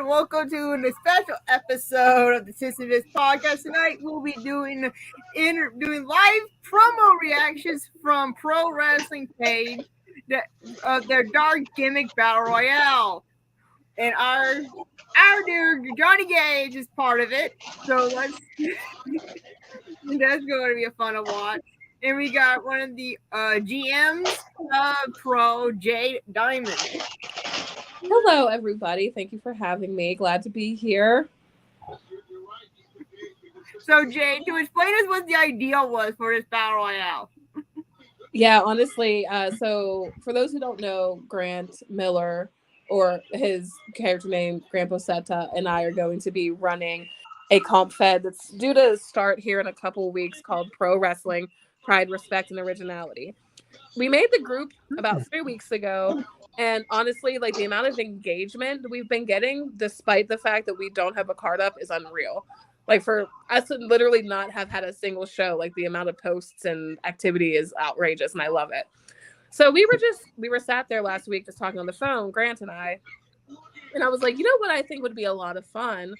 everyone. Welcome to a special episode of the Titz podcast. Tonight we'll be doing live promo reactions from Pro Wrestling Page of their Dark Gimmick Battle Royale. And our dear Johnny Gage is part of it. So that's going to be a fun to watch. And we got one of the GMs, Pro Jade Diamond. Hello, everybody. Thank you for having me. Glad to be here. So, Jade, to explain us what the idea was for this Battle Royale. Yeah, honestly, so for those who don't know, Grant Miller, or his character name, Grandpa Seta, and I are going to be running a comp fed that's due to start here in a couple weeks called Pro Wrestling Pride, Respect, and Originality. We made the group about 3 weeks ago. And honestly, like the amount of engagement we've been getting, despite the fact that we don't have a card up, is unreal. Like for us to literally not have had a single show, like the amount of posts and activity is outrageous, and I love it. So we were sat there last week just talking on the phone, Grant and I was like, you know what I think would be a lot of fun?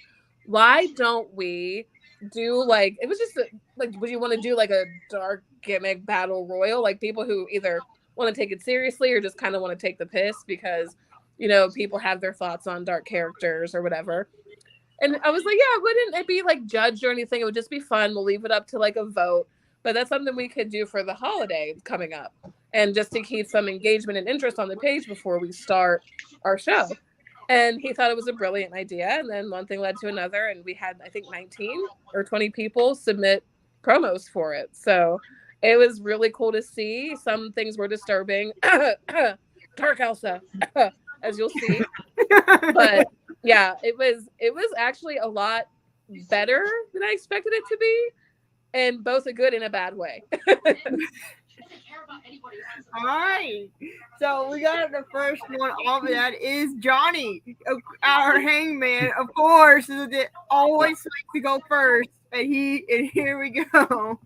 Why don't we do like, it was just like, would you want to do like a dark gimmick battle royal? Like people who either want to take it seriously or just kind of want to take the piss because, you know, people have their thoughts on dark characters or whatever. And I was like, yeah, wouldn't it be like judged or anything? It would just be fun. We'll leave it up to like a vote. But that's something we could do for the holiday coming up. And just to keep some engagement and interest on the page before we start our show. And he thought it was a brilliant idea. And then one thing led to another. And we had, I think, 19 or 20 people submit promos for it. So it was really cool to see. Some things were disturbing. Dark Elsa, as you'll see. But yeah, it was actually a lot better than I expected it to be. And both a good and a bad way. All right. So we got the first one off of that is Johnny, our hangman, of course, that always likes to go first. And here we go.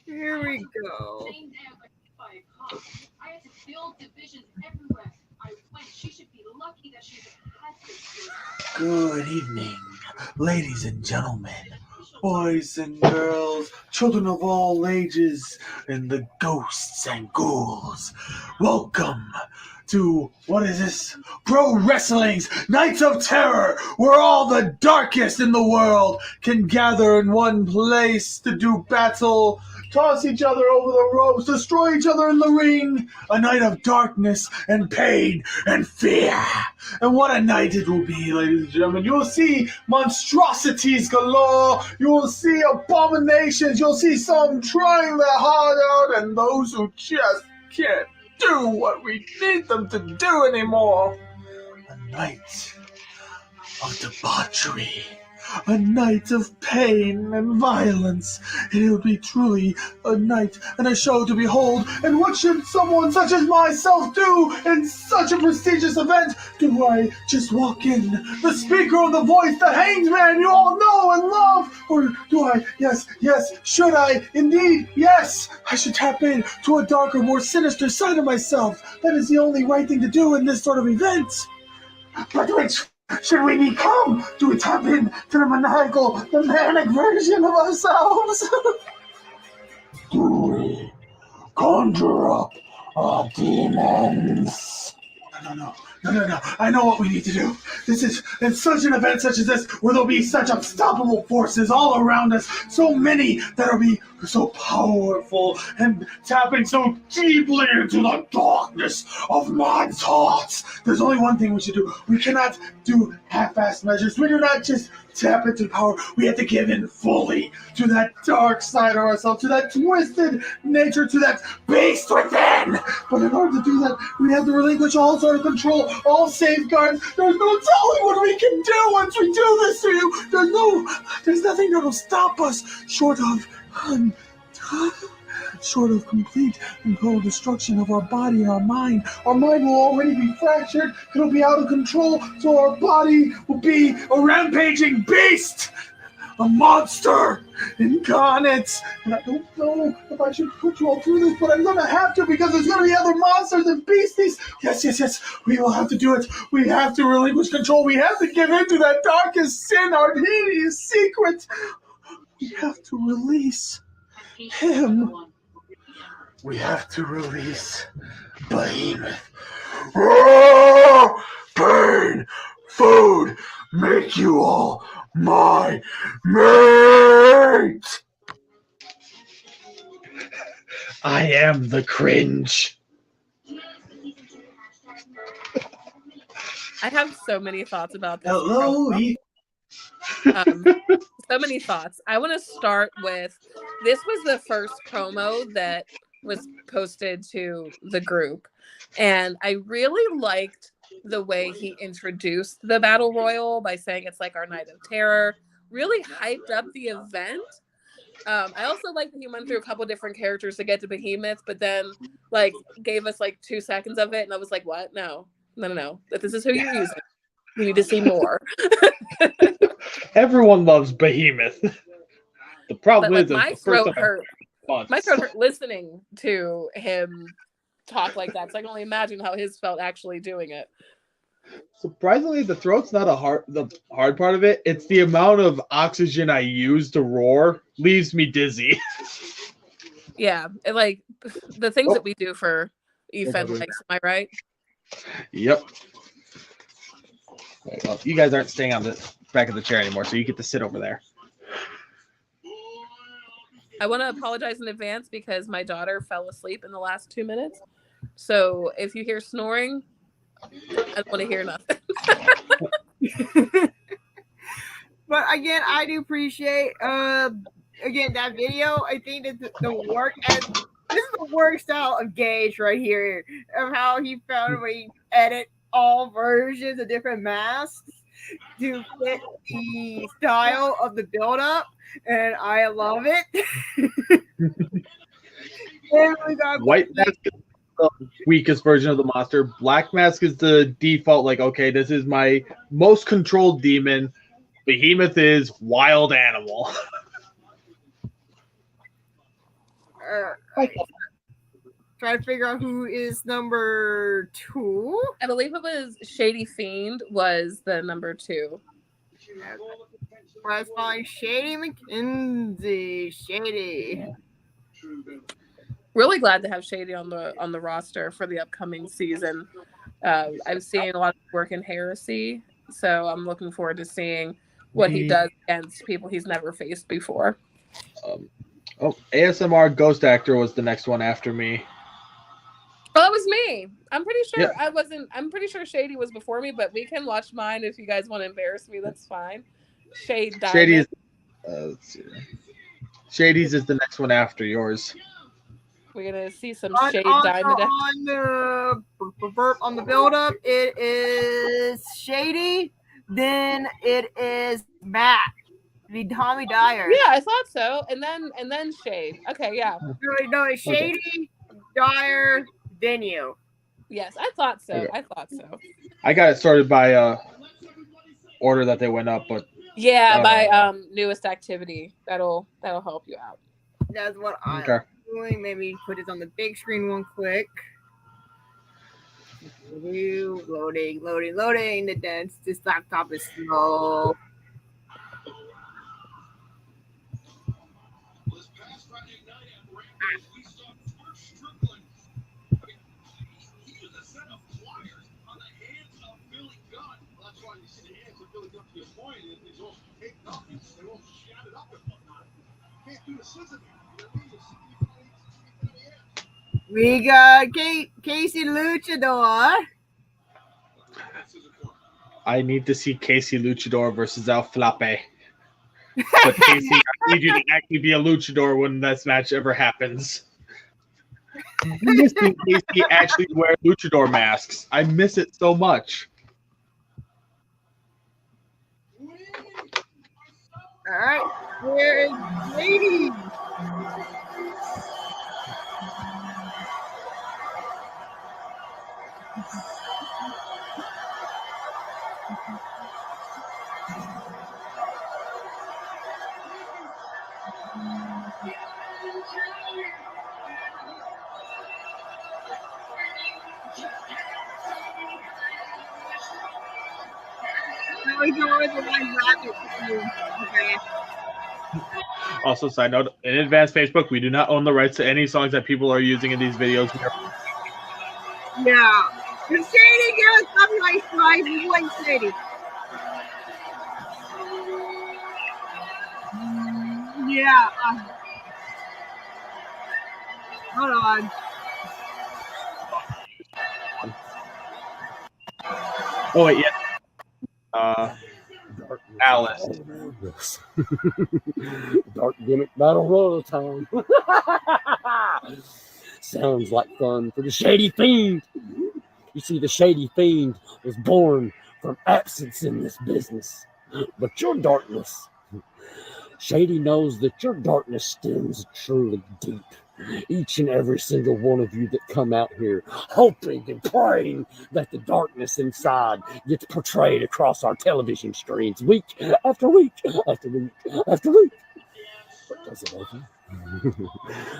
Here we go. Good evening, ladies and gentlemen, boys and girls, children of all ages, and the ghosts and ghouls. Welcome to, what is this? Pro Wrestling's Nights of Terror, where all the darkest in the world can gather in one place to do battle, toss each other over the ropes, destroy each other in the ring. A night of darkness and pain and fear. And what a night it will be, ladies and gentlemen. You will see monstrosities galore. You will see abominations. You'll see some trying their heart out and those who just can't do what we need them to do anymore. A night of debauchery. A night of pain and violence. It will be truly a night and a show to behold. And what should someone such as myself do in such a prestigious event? Do I just walk in, the speaker of the voice, the hanged man you all know and love? Or do I, yes, should I? Indeed, yes, I should tap in to a darker, more sinister side of myself. That is the only right thing to do in this sort of event. But which should we become? Do we tap in to the maniacal, the manic version of ourselves? Do we conjure up our demons? No. I know what we need to do. This is, in such an event such as this, where there'll be such unstoppable forces all around us, so many that'll be so powerful and tapping so deeply into the darkness of man's hearts. There's only one thing we should do. We cannot do half-assed measures. We do not just tap into power. We have to give in fully to that dark side of ourselves, to that twisted nature, to that beast within. But in order to do that, we have to relinquish all sort of control, all safeguards. There's no telling what we can do once we do this to you. There's nothing that will stop us short of complete and total destruction of our body and our mind. Our mind will already be fractured. It'll be out of control, so our body will be a rampaging beast. a monster incarnate. And I don't know if I should put you all through this, but I'm going to have to because there's going to be other monsters and beasties. Yes. We will have to do it. We have to relinquish control. We have to give into that darkest sin, our hideous secret. We have to release him. We have to release Behemoth. Pain, food, make you all my mate. I am the cringe. I have so many thoughts about this. Hello, So many thoughts. I want to start with, this was the first promo that was posted to the group, and I really liked the way he introduced the battle royal by saying it's like our night of terror. Really hyped up the event. I also like that he went through a couple different characters to get to Behemoth, but then like gave us like 2 seconds of it, and I was like, what? No. If this is who you're using, we need to see more. Everyone loves Behemoth. The problem But, is, my the first throat time hurt. My throat hurt listening to him talk like that. So I can only imagine how his felt actually doing it. Surprisingly, the throat's not the hard part of it. It's the amount of oxygen I use to roar leaves me dizzy. Yeah, like the things that we do for Ethan likes. Am I right? Yep. Right, well, you guys aren't staying on the back of the chair anymore, so you get to sit over there. I want to apologize in advance because my daughter fell asleep in the last 2 minutes. So if you hear snoring, I don't want to hear nothing. But again, I do appreciate again that video. I think that the work, and this is the work style of Gage right here, of how he found a way to edit all versions of different masks to fit the style of the build-up, and I love it. And we got White mask is the weakest version of the monster. Black mask is the default, like, okay, this is my most controlled demon. Behemoth is wild animal. Try to figure out who is number 2. I believe it was Shady Fiend was the number 2. Let's find Shady McKenzie. Shady. Really glad to have Shady on the roster for the upcoming season. I've seen a lot of work in Heresy, so I'm looking forward to seeing what he does against people he's never faced before. ASMR Ghost Actor was the next one after me. Oh, that was me. I'm pretty sure Yep. I'm pretty sure Shady was before me, but we can watch mine if you guys want to embarrass me. That's fine. Shady's let's see. Shady's is the next one after yours. We're gonna see some On, Shade on, Diamond. on the build-up, it is Shady. Then it is Matt. Tommy Dyer. Yeah, I thought so. And then Shade. Okay, yeah. No, it's Shady, Dyer, then you. Yes, I thought so. Okay. I thought so. I got it sorted by order that they went up, but yeah, by newest activity. That'll help you out. That's what I'm doing. Maybe put it on the big screen one quick. Loading. The dance. This laptop is slow. We got Casey Luchador. I need to see Casey Luchador versus El Flape. But Casey, I need you to actually be a luchador when this match ever happens. I'm missing Casey actually wear luchador masks. I miss it so much. All right, where is Lady? No, he's always the one rabbit. Okay. Also, side note, in advance Facebook, we do not own the rights to any songs that people are using in these videos. Yeah. If Shady give us copyright strike, we wouldn't Shady. Yeah. Hold on. Oh wait, yeah. Alice. Dark gimmick battle royal time. Sounds like fun for the Shady Fiend. You see, the Shady Fiend was born from absence in this business. But your darkness, Shady knows that your darkness stems truly deep. Each and every single one of you that come out here hoping and praying that the darkness inside gets portrayed across our television screens week after week after week after week. But does it ever?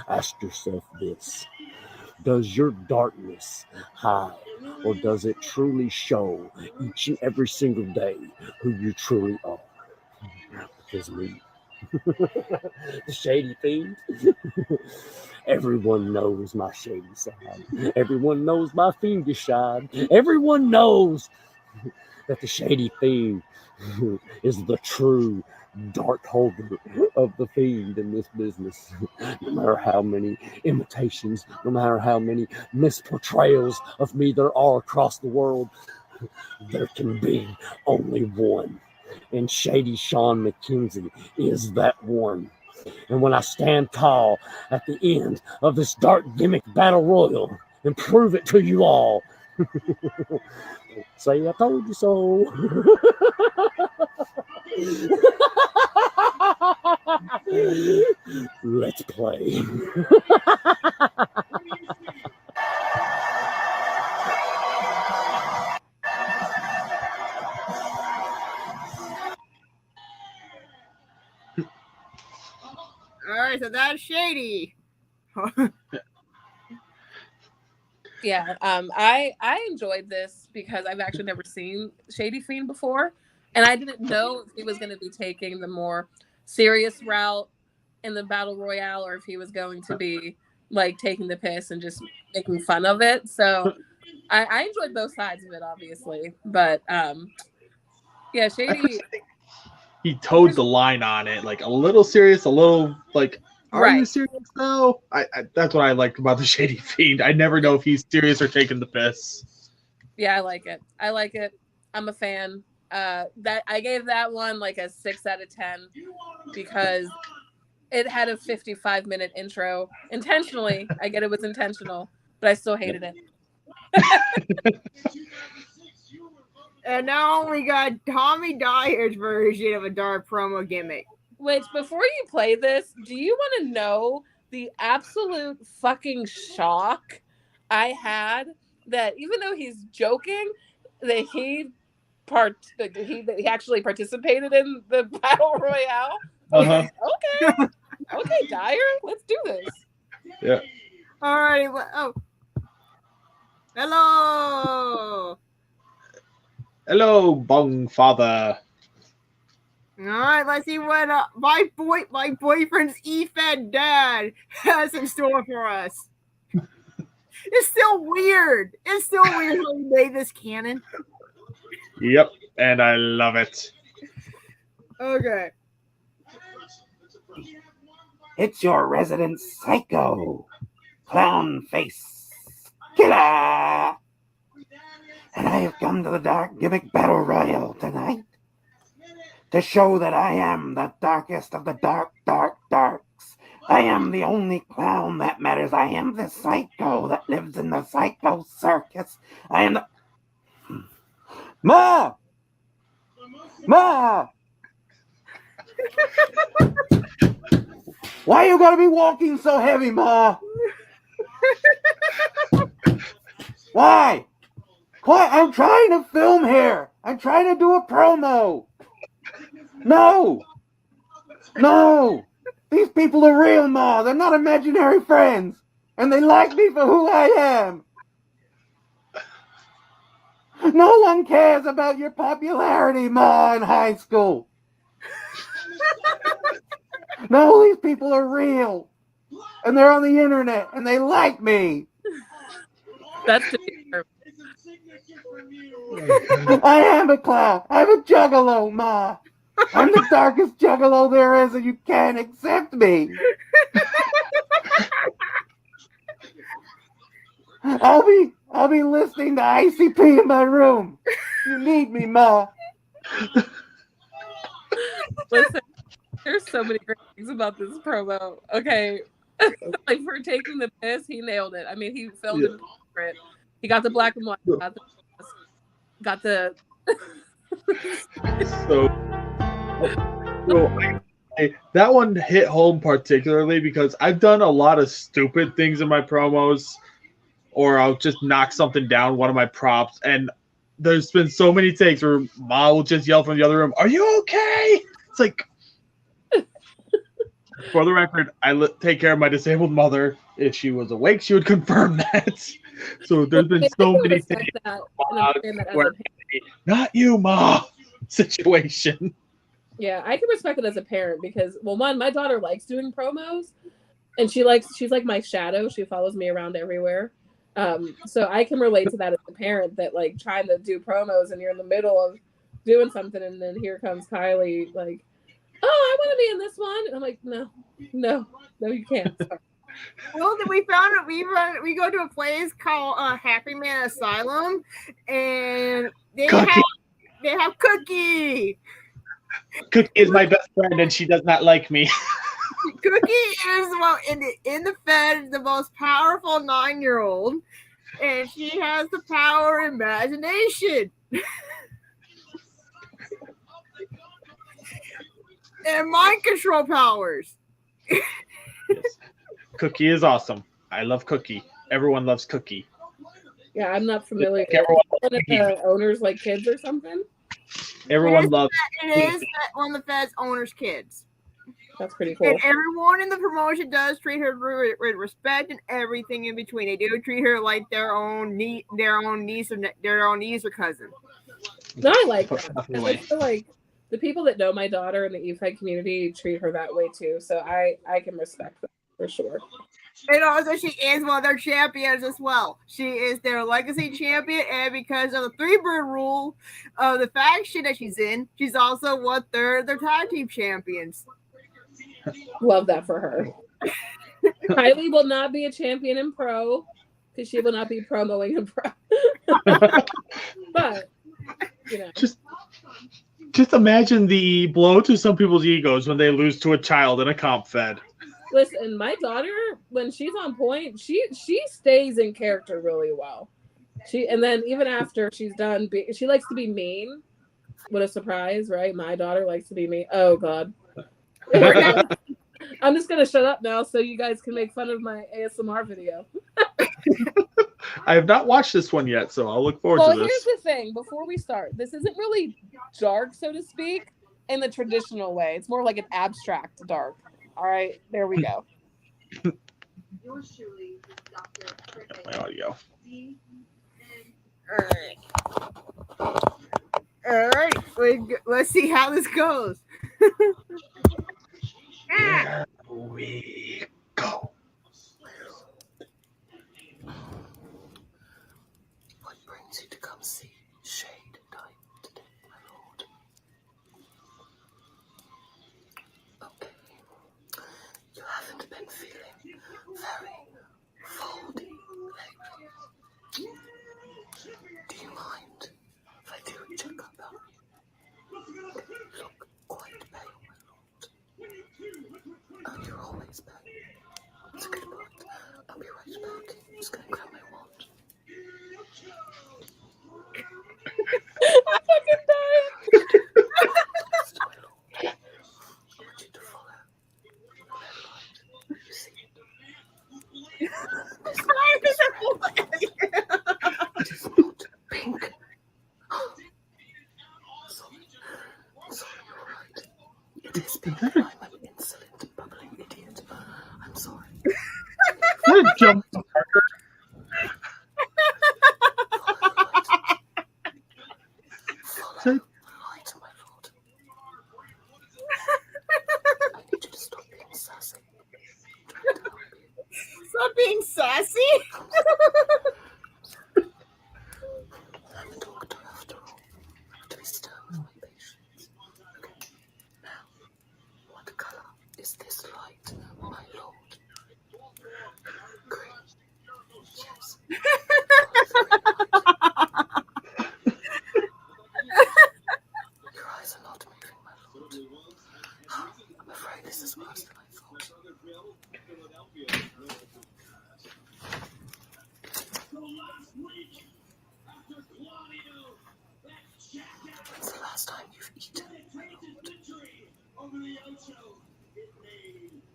Ask yourself this. Does your darkness hide, or does it truly show each and every single day who you truly are? Because me, the Shady Fiend, everyone knows my shady side. Everyone knows my fiendish side. Everyone knows that the Shady Fiend is the true dark holder of the fiend in this business. No matter how many imitations, no matter how many misportrayals of me there are across the world, there can be only one. And Shady Sean McKenzie is that one. And when I stand tall at the end of this dark gimmick battle royal and prove it to you all, say I told you so. Let's play. All right, so that's Shady. Yeah, I enjoyed this because I've actually never seen Shady Fiend before, and I didn't know if he was going to be taking the more serious route in the battle royale, or if he was going to be like taking the piss and just making fun of it. So I enjoyed both sides of it, obviously, but yeah, Shady. He towed the line on it, like a little serious, a little like, are you Right. serious now? I that's what I like about the Shady Fiend. I never know if he's serious or taking the piss. Yeah, I like it. I like it. I'm a fan. That I gave that one like a 6 out of 10 because it had a 55-minute intro intentionally. I get it was intentional, but I still hated it. And now we got Tommy Dyer's version of a dark promo gimmick. Which, before you play this, do you want to know the absolute fucking shock I had that even though he's joking, that he actually participated in the battle royale? Uh-huh. Okay, Dyer, let's do this. Yeah. All right. Oh, hello. Hello, Bong Father. All right, let's see what my boyfriend's E-Fed dad has in store for us. It's still weird. It's still weird how we made this canon. Yep, and I love it. Okay. It's your resident psycho, clown face killer. And I have come to the Dark Gimmick Battle Royal tonight to show that I am the darkest of the darks. I am the only clown that matters. I am the psycho that lives in the psycho circus. I am the... Ma! Why you gotta be walking so heavy, Ma? Why? I'm trying to film here. I'm trying to do a promo. No. These people are real, Ma. They're not imaginary friends. And they like me for who I am. No one cares about your popularity, Ma, in high school. No, these people are real. And they're on the internet, and they like me. That's to be fair. I am a clown. I'm a juggalo, Ma. I'm the darkest juggalo there is, and you can't accept me. I'll be listening to ICP in my room. You need me, Ma. Listen, there's so many great things about this promo. Okay. Like for taking the piss, he nailed it. I mean, he filmed it for it. He got the black and white, got the So that one hit home particularly because I've done a lot of stupid things in my promos, or I'll just knock something down, one of my props, and there's been so many takes where Ma will just yell from the other room, "Are you okay?" It's like, for the record, I take care of my disabled mother. If she was awake, she would confirm that. So there's been so many things. Where, not you, Ma, situation. Yeah, I can respect it as a parent because, well, one, my daughter likes doing promos, and she's like my shadow. She follows me around everywhere. So I can relate to that as a parent that like trying to do promos and you're in the middle of doing something, and then here comes Kylie like, "Oh, I want to be in this one," and I'm like, "No, you can't." Sorry. Well, we found it. We go to a place called Happy Man Asylum, and they have Cookie. Cookie is my best friend, and she does not like me. Cookie is in the Fed the most powerful 9-year-old, and she has the power of imagination. And mind control powers. Yes. Cookie is awesome. I love Cookie. Everyone loves Cookie. Yeah, I'm not familiar. Everyone One of the owners like kids or something. Everyone loves. It is one of the Fed's owners' kids. That's pretty cool. And everyone in the promotion does treat her with respect and everything in between. They do treat her like their own niece or cousin. No, I like that. I feel like the people that know my daughter in the EFED community treat her that way too. So I can respect that for sure. And also, she is one of their champions as well. She is their legacy champion, and because of the 3-bird rule of the faction that she's in, she's also their tag team champions. Love that for her. Kylie will not be a champion in pro because she will not be promoing in pro. But you know, just imagine the blow to some people's egos when they lose to a child in a comp fed. Listen, my daughter, when she's on point, she stays in character really well. And then even after she's done, she likes to be mean. What a surprise, right? My daughter likes to be mean. Oh God. I'm just gonna shut up now so you guys can make fun of my ASMR video. I have not watched this one yet, so I'll look forward to this. Well, here's the thing. Before we start, this isn't really dark, so to speak, in the traditional way. It's more like an abstract dark. All right, there we go. My audio. All right. Let's see how this goes. Here we go. What brings you to come see Shade Night today, my lord? Okay. You haven't been feeling very foldy lately. Do you mind if I do a checkup on you? You look quite pale, my lord. Oh, you're always pale. That's a good point. I'll be right back. I'm just gonna grab my wand. I'm fucking dying. Yes, my lord. I want you to follow the red light. You see it? It is not pink. Sorry, you're right. It is pink. I'm an insolent, bubbling idiot.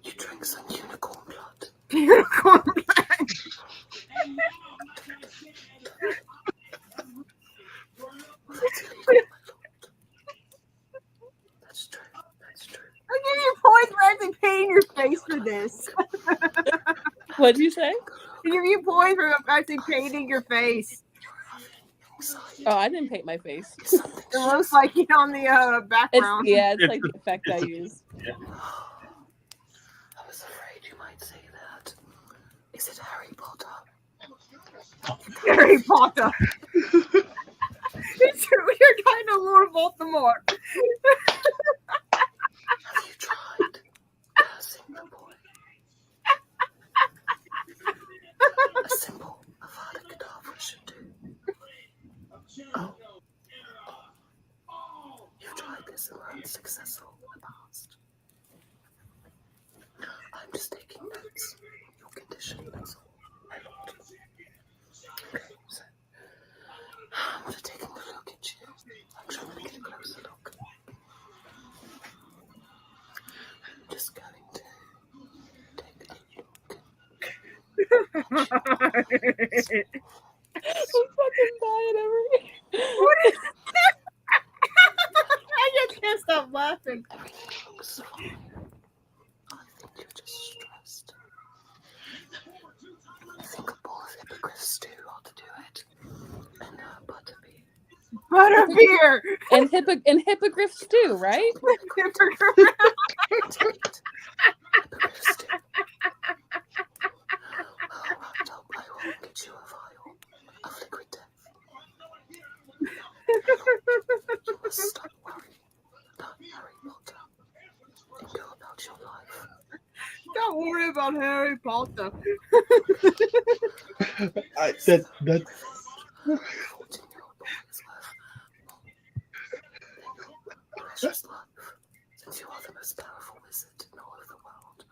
You drink some unicorn blood. Unicorn blood. That's illegal, my lord. That's true. I'll give you points for actually painting your face for this. What'd you say? I'll give you points for actually painting your face. Oh, I didn't paint my face. It looks like it on the background. It's like the effect I use. I was afraid you might say that. Is it Harry Potter? Harry Potter. You're kind of Lord Voldemort. Have you tried cursing the boy? A simple Avada Kedavra should do. Oh. You've tried this and were unsuccessful in the past. I'm just taking notes on your condition, that's all, my lord. So, after taking a look at you, I'm trying to get a closer look. I'm just going to take a look. I'm fucking dying over here. What is I just can't stop laughing. Everything looks fine. I think you're just stressed. I think a bowl of hippogriff stew ought to do it. And butterbeer. Butterbeer. And hippogriff stew, right? Hippogriff stew. Alright, I will get you a vial of liquid death. You must stop worrying about Harry Potter and go about your life. Don't worry about Harry Potter. That 14-year-old boy is worth more than your precious life. Since you are the most powerful wizard in all of the world,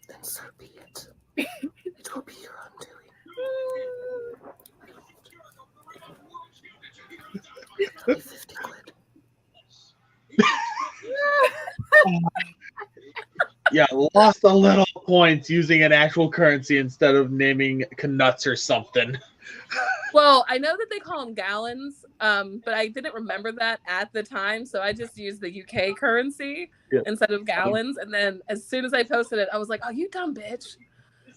then so be it. It will be your undoing. My lord. Only 50 quid. yeah, lost a little points using an actual currency instead of naming knuts or something. Well, I know that they call them gallons, but I didn't remember that at the time, so I just used the UK currency instead of gallons. And then as soon as I posted it, I was like, "Oh, you dumb bitch!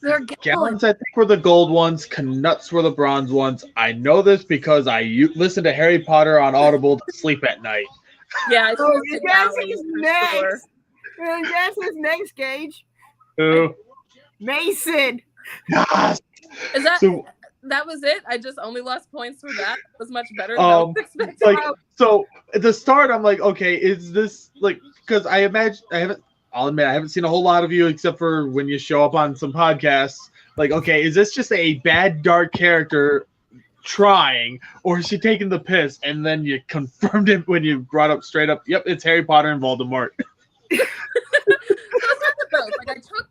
They're Gallons, I think, were the gold ones. Knuts were the bronze ones. I know this because I listened to Harry Potter on Audible to sleep at night. Yeah, I Oh, switched to guess gallons who's for next? sure. And guess who's next, Gage? Who? Mason. Yes. Is that So, that was it? I just only lost points for that. It was much better than I was expecting. like, so at the start, I'm like, okay, is this like, because I imagine I'll admit I haven't seen a whole lot of you except for when you show up on some podcasts. Like, okay, is this just a bad dark character trying, or is she taking the piss? And then you confirmed it when you brought up straight up, yep, it's Harry Potter and Voldemort. Like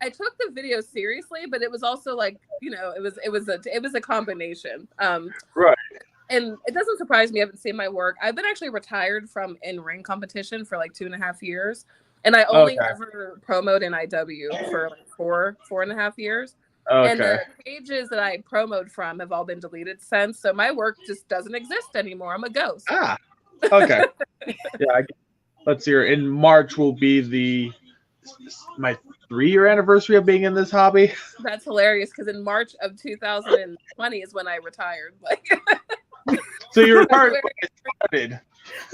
I took the video seriously, but it was also like, you know, it was a combination. Right. And it doesn't surprise me. I haven't seen my work. I've been actually retired from in-ring competition for like 2.5 years. And I only ever promoted in IW for like 4.5 years. Okay. And the pages that I promoted from have all been deleted since. So my work just doesn't exist anymore. I'm a ghost. Ah, okay. Yeah, let's see here. In March will be my 3-year anniversary of being in this hobby. That's hilarious because in March of 2020 is when I retired. Like, so you retired when I started.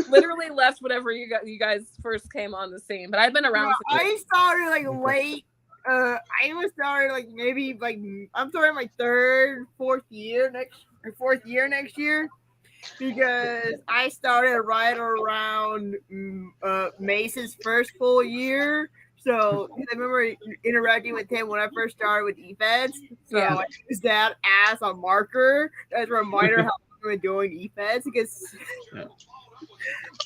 Literally left whenever you guys first came on the scene. But I've been around. I started like late. I was started like maybe like I'm starting my fourth year next year because I started right around Mason's first full year. So I remember interacting with him when I first started with eFeds. So Yeah. I used that as a marker as a reminder how we were doing eFeds because.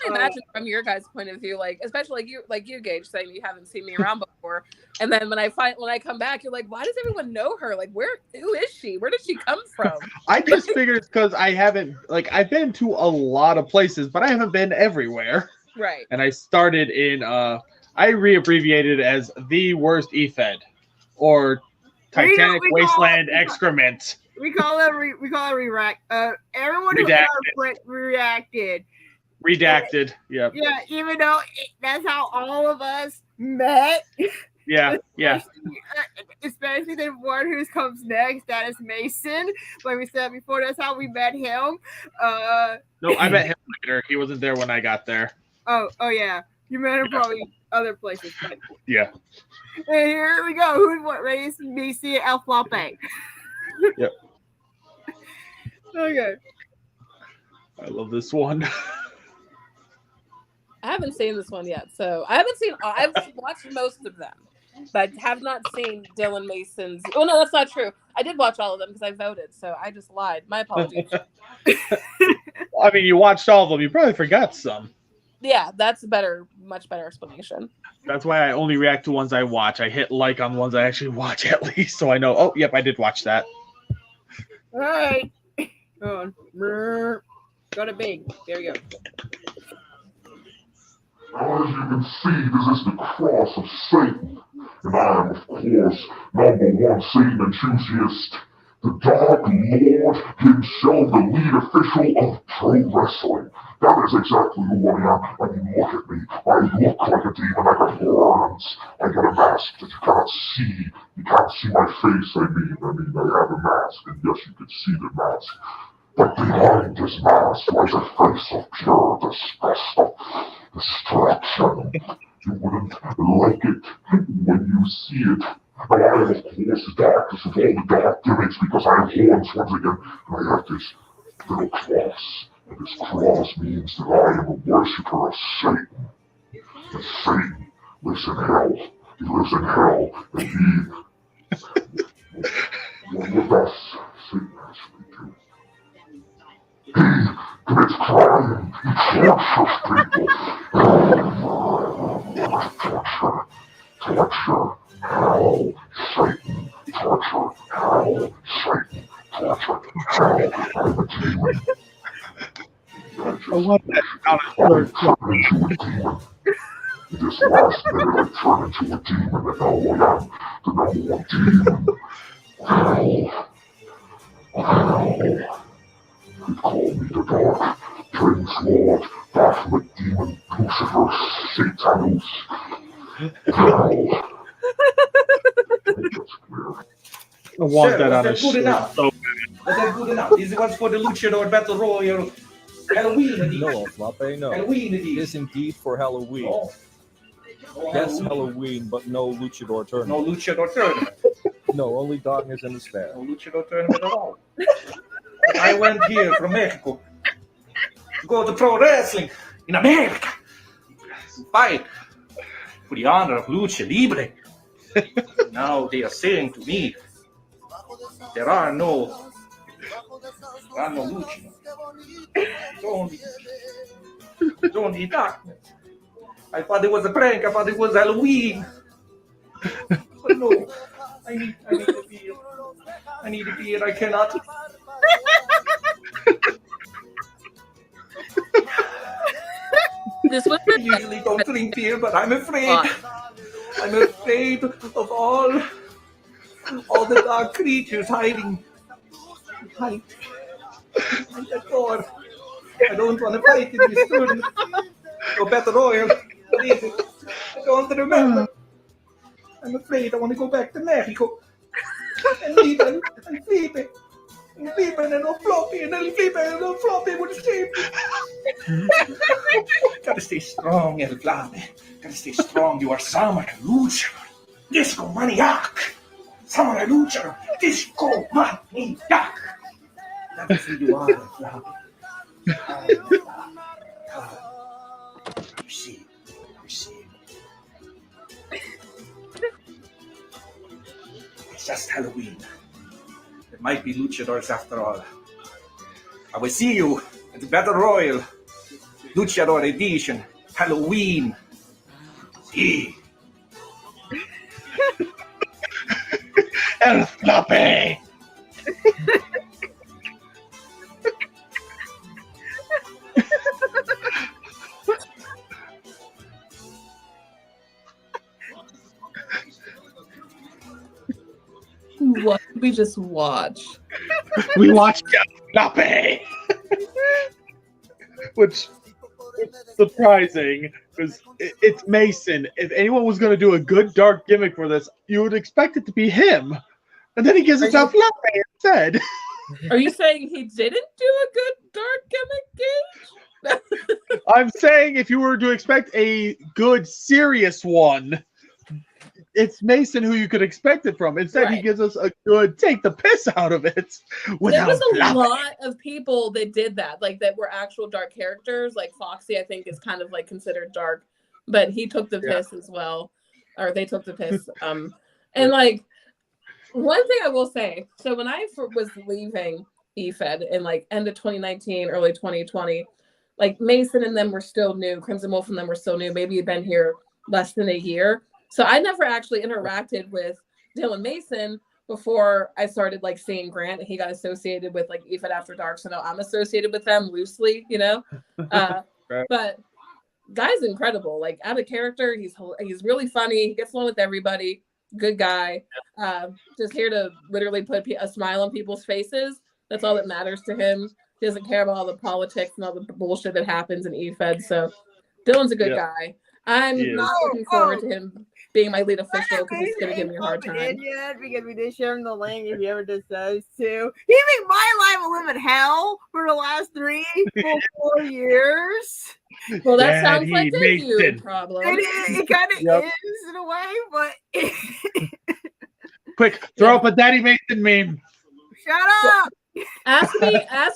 I imagine from your guys' point of view, like especially like you, Gage, saying you haven't seen me around before, and then when I come back, you're like, why does everyone know her? Like, who is she? Where did she come from? I just figured it's because I've been to a lot of places, but I haven't been everywhere. Right. And I started in I re-abbreviated it as the worst EFED, or Titanic we call Wasteland it- Excrement. We call it react. Everyone who reacted. Redacted. Yep. Yeah, even though that's how all of us met. Yeah. Especially the one who comes next, that is Mason. Like we said before, that's how we met him. No, I met him later. He wasn't there when I got there. Oh yeah. You met him probably other places. But... Yeah. And here we go. Who's what raised BC El Flope? Yep. Okay. I love this one. I haven't seen this one yet, so I've watched most of them, but have not seen Dylan Mason's. Oh no, that's not true. I did watch all of them because I voted, so I just lied. My apologies. I mean, you watched all of them. You probably forgot some. Yeah, that's a much better explanation. That's why I only react to ones I watch. I hit like on ones I actually watch at least, so I know. Oh, yep, I did watch that. All right. Go on. Go to big. There we go. As you can see, this is the cross of Satan. And I am, of course, #1 Satan enthusiast, the Dark Lord himself, the lead official of pro wrestling. That is exactly who I am. I mean, look at me. I look like a demon. I got horns. I got a mask that you cannot see. You can't see my face, I mean, I have a mask, and yes, you can see the mask. But behind this mask lies a face of pure destruction. You wouldn't like it when you see it. Now I am, of course, the darkest of all the dark gimmicks because I have horns once again, and I have this little cross. And this cross means that I am a worshipper of Satan. And Satan lives in hell. He lives in hell, and what with us, Satan actually do? He commits crime. He tortures people. Torture, hell, Satan. Torture, hell, Satan. Torture, hell, I'm a demon. I want that. I turn into a demon. In this last minute, I turn into a demon, and now I am the #1 demon. Hell. They call me the Dark Prince Lord, Baphomet Demon, Lucifer, Satanus. Hell. I want Sir, that was on a that good shirt. enough? So Was that good enough? This was for the Luchador Battle Royale Halloween edition. No, Flappe, no. Halloween It edition. is indeed for Halloween. Oh. Yes, Halloween, but no luchador No tournament. Luchador tournament. No, only darkness and despair. No Luchador tournament at all. But I went here from Mexico to go to pro wrestling in America. Fight for the honor of Lucha Libre. Now they are saying to me, there are no Lucha. It's only darkness. I thought it was a prank. I thought it was Halloween. But no, I need a beer. I need a beer. I cannot. This was I usually don't drink beer, but I'm afraid. I'm afraid of all the dark creatures hiding behind that door. I don't want to fight in this tournament. Or Battle Royale. What is it? I don't remember. I'm afraid I want to go back to Mexico. And leave and Felipe. And Felipe and no floppy. And then Felipe and no floppy would save me. Gotta stay strong, El Flamme. Gotta stay strong. You are Samurai Lucha. Disco Maniac. Samurai Lucha. Disco Maniac. That is who you are, El Flamme. You see. It's just Halloween. It might be luchadors after all. I will see you at the Battle Royale Luchador Edition Halloween. See. El Floppy! We just watch. We watched Flappe, which is surprising because it's Mason. If anyone was going to do a good dark gimmick for this, you would expect it to be him. And then he gives us a Flappe instead. Are you saying he didn't do a good dark gimmick, Gage? I'm saying if you were to expect a good, serious one, it's Mason who you could expect it from. Instead, he gives us a good take the piss out of it. There was a lot of people that did that, like that were actual dark characters. Like Foxy, I think, is kind of like considered dark, but he took the piss as well, or they took the piss. And like one thing I will say, so when I was leaving EFED in like end of 2019, early 2020, like Mason and them were still new. Crimson Wolf and them were still new. Maybe had been here less than a year. So I never actually interacted with Dylan Mason before I started like seeing Grant. He got associated with like EFED After Dark, so now I'm associated with them loosely, you know. But guy's incredible. Like out of character, he's really funny. He gets along with everybody. Good guy. Just here to literally put a smile on people's faces. That's all that matters to him. He doesn't care about all the politics and all the bullshit that happens in EFED. So Dylan's a good guy. I'm not looking forward to him being my lead official because he's going to give me a hard time. Yet because we did share him the link if he ever does those too. He made my life a living hell for the last 3 or 4 years. Well, that sounds like a you problem. It kind of is in a way, but quick, throw up a Daddy Mason meme. Shut up. Ask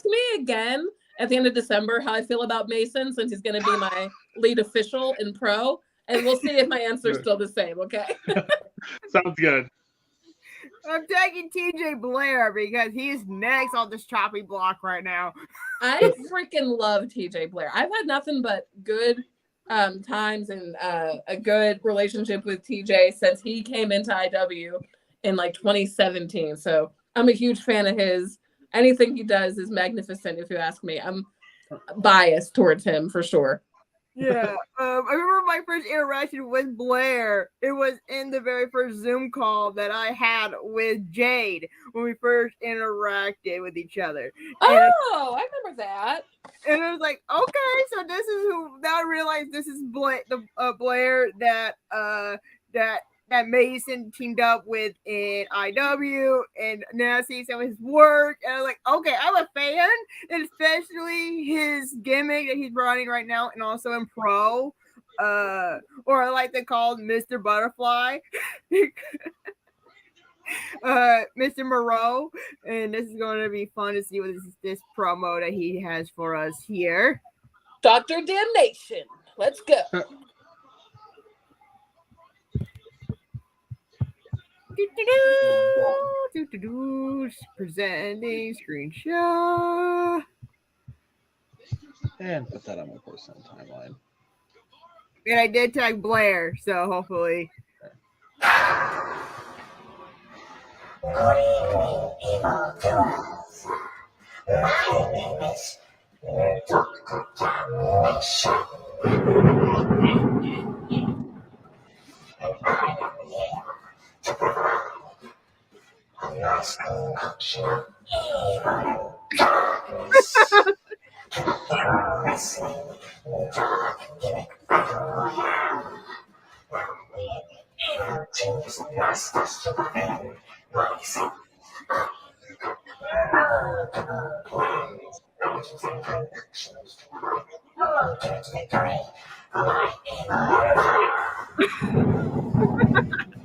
me again at the end of December how I feel about Mason since he's going to be my lead official in pro, and we'll see if my answer is still the same. Okay. Sounds good. I'm taking TJ Blair because he's next on this choppy block right now. I freaking love TJ Blair. I've had nothing but good times and a good relationship with TJ since he came into IW in like 2017. So I'm a huge fan of his. Anything he does is magnificent, if you ask me. I'm biased towards him for sure. Yeah. I remember my first interaction with Blair. It was in the very first Zoom call that I had with Jade when we first interacted with each other. Oh, I remember that. And I was like, okay, so this is who. Now I realized this is Blair that Mason teamed up with in IW, and now I see some of his work, and I was like, okay, I'm a fan, and especially his gimmick that he's running right now, and also in pro, or I like to call Mr. Butterfly, Mr. Moreau, and this is going to be fun to see what this promo that he has for us here. Dr. Damnation, let's go. Presenting screenshot. And put that on my personal timeline. And I did tag Blair, so hopefully. Good evening, evildoers. My name is Dr. Damnation. And I am here to provide a nice collection of evil darkness to the pro wrestling dark gimmick battle royale. Now we evil teams and masters to prevent myself. Multiple plans, legends, and connections to bring ultimate victory for my evil empire.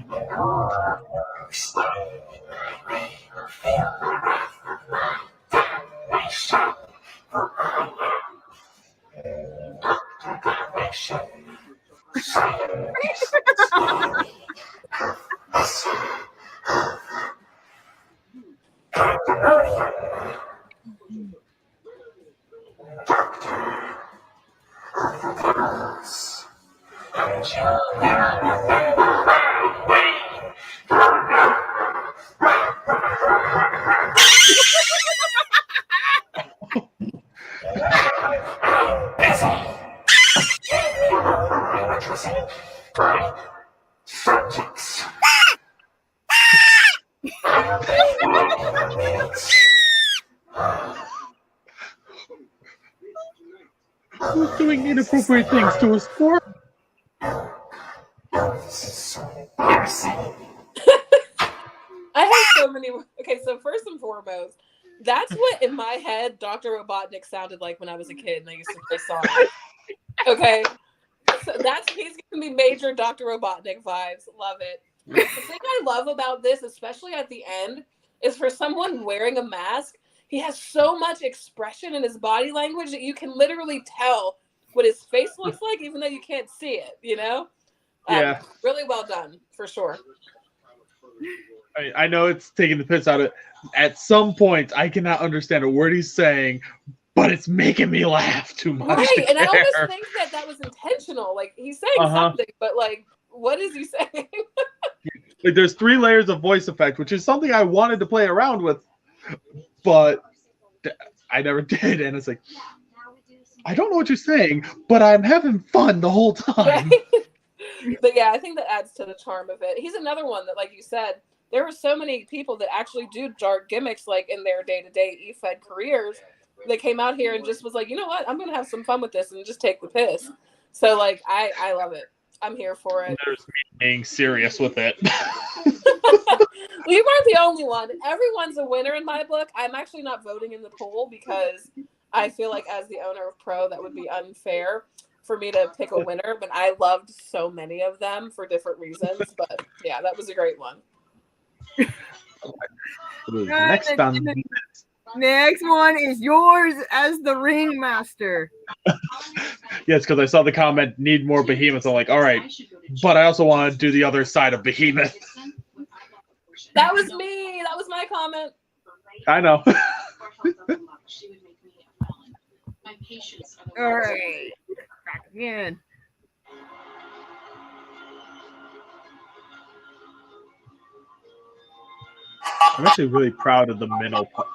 And all of those standing in my way will feel the wrath of my damnation. For I am Dr. Damnation, silence, slowly, professor of pandemonium. Doctor of the devils, and you'll never remember my name. I'm busy. Electricity by subjects. I'm paying Who's doing inappropriate things to a sport? This is so embarrassing. I have so many. Okay, so first and foremost, that's what in my head Dr. Robotnik sounded like when I was a kid and I used to play Sonic. Okay, so he's giving me major Dr. Robotnik vibes. Love it. The thing I love about this, especially at the end, is for someone wearing a mask, he has so much expression in his body language that you can literally tell what his face looks like, even though you can't see it. You know? Yeah. Really well done, for sure. I know it's taking the piss out of it. At some point, I cannot understand a word he's saying, but it's making me laugh too much. Right, and I almost care. think that was intentional. Like, he's saying something, but, like, what is he saying? Like, there's 3 layers of voice effect, which is something I wanted to play around with, but I never did. And it's like, I don't know what you're saying, but I'm having fun the whole time. Right? But yeah, I think that adds to the charm of it. He's another one that, like you said, there were so many people that actually do dark gimmicks, like in their day-to-day EFED careers. They came out here and just was like, you know what, I'm going to have some fun with this and just take the piss. So, like, I love it. I'm here for it. There's me being serious with it. Well, you weren't the only one. Everyone's a winner in my book. I'm actually not voting in the poll because I feel like as the owner of Pro, that would be unfair for me to pick a winner. But I loved so many of them for different reasons. But yeah, that was a great one. Next one is yours as the ringmaster. Yes, because I saw the comment, need more behemoths. I'm like, all right, but I also want to do the other side of behemoth. That was me. That was my comment. I know. All right. Back again. I'm actually really proud of the middle part.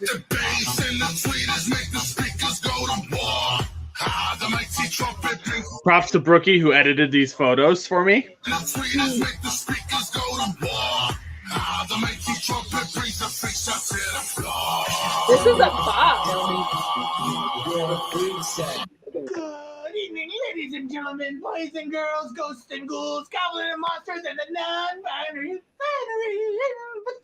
The bass and the tweeters make the speakers go to war. The mighty trumpet brings Props to Brookie who edited these photos for me. the tweeters make the speakers go to war. The mighty trumpet brings the fixture to the floor. This is a bop. Good evening, ladies and gentlemen, boys and girls, ghosts and ghouls, goblins and monsters, and the non-binary in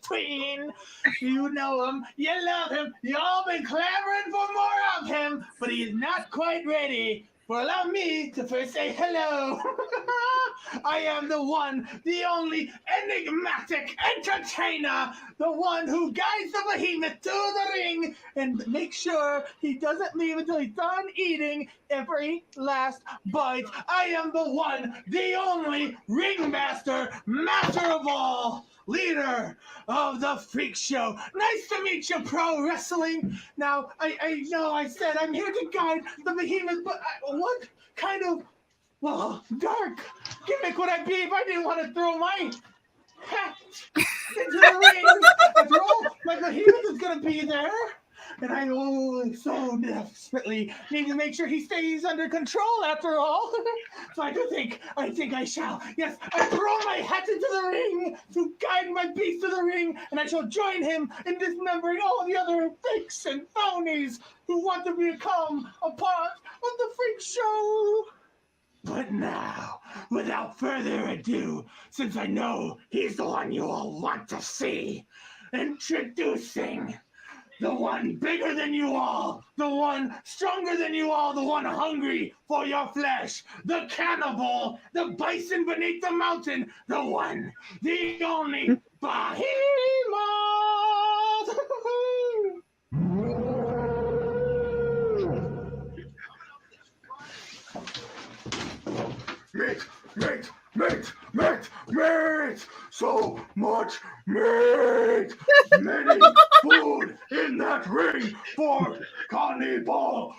between. You know him, you love him, you all been clamoring for more of him, but he is not quite ready. For allow me to first say hello. I am the one, the only enigmatic entertainer, the one who guides the behemoth to the ring and makes sure he doesn't leave until he's done eating every last bite. I am the one, the only ringmaster, master of all, leader of the freak show. Nice to meet you, Pro Wrestling. Now, I know I said I'm here to guide the behemoth, but what kind of, well, dark gimmick would I be if I didn't want to throw my hat into the ring? After all, my behemoth is going to be there. And I so desperately need to make sure he stays under control after all. So I think I shall. Yes, I throw my hat into the ring to guide my beast to the ring, and I shall join him in dismembering all the other fakes and phonies who want to become a part of the freak show. But now, without further ado, since I know he's the one you all want to see, introducing the one bigger than you all, the one stronger than you all, the one hungry for your flesh, the cannibal, the bison beneath the mountain, the one, the only behemoth. Meat! So much meat! Many food in that ring for cannibal,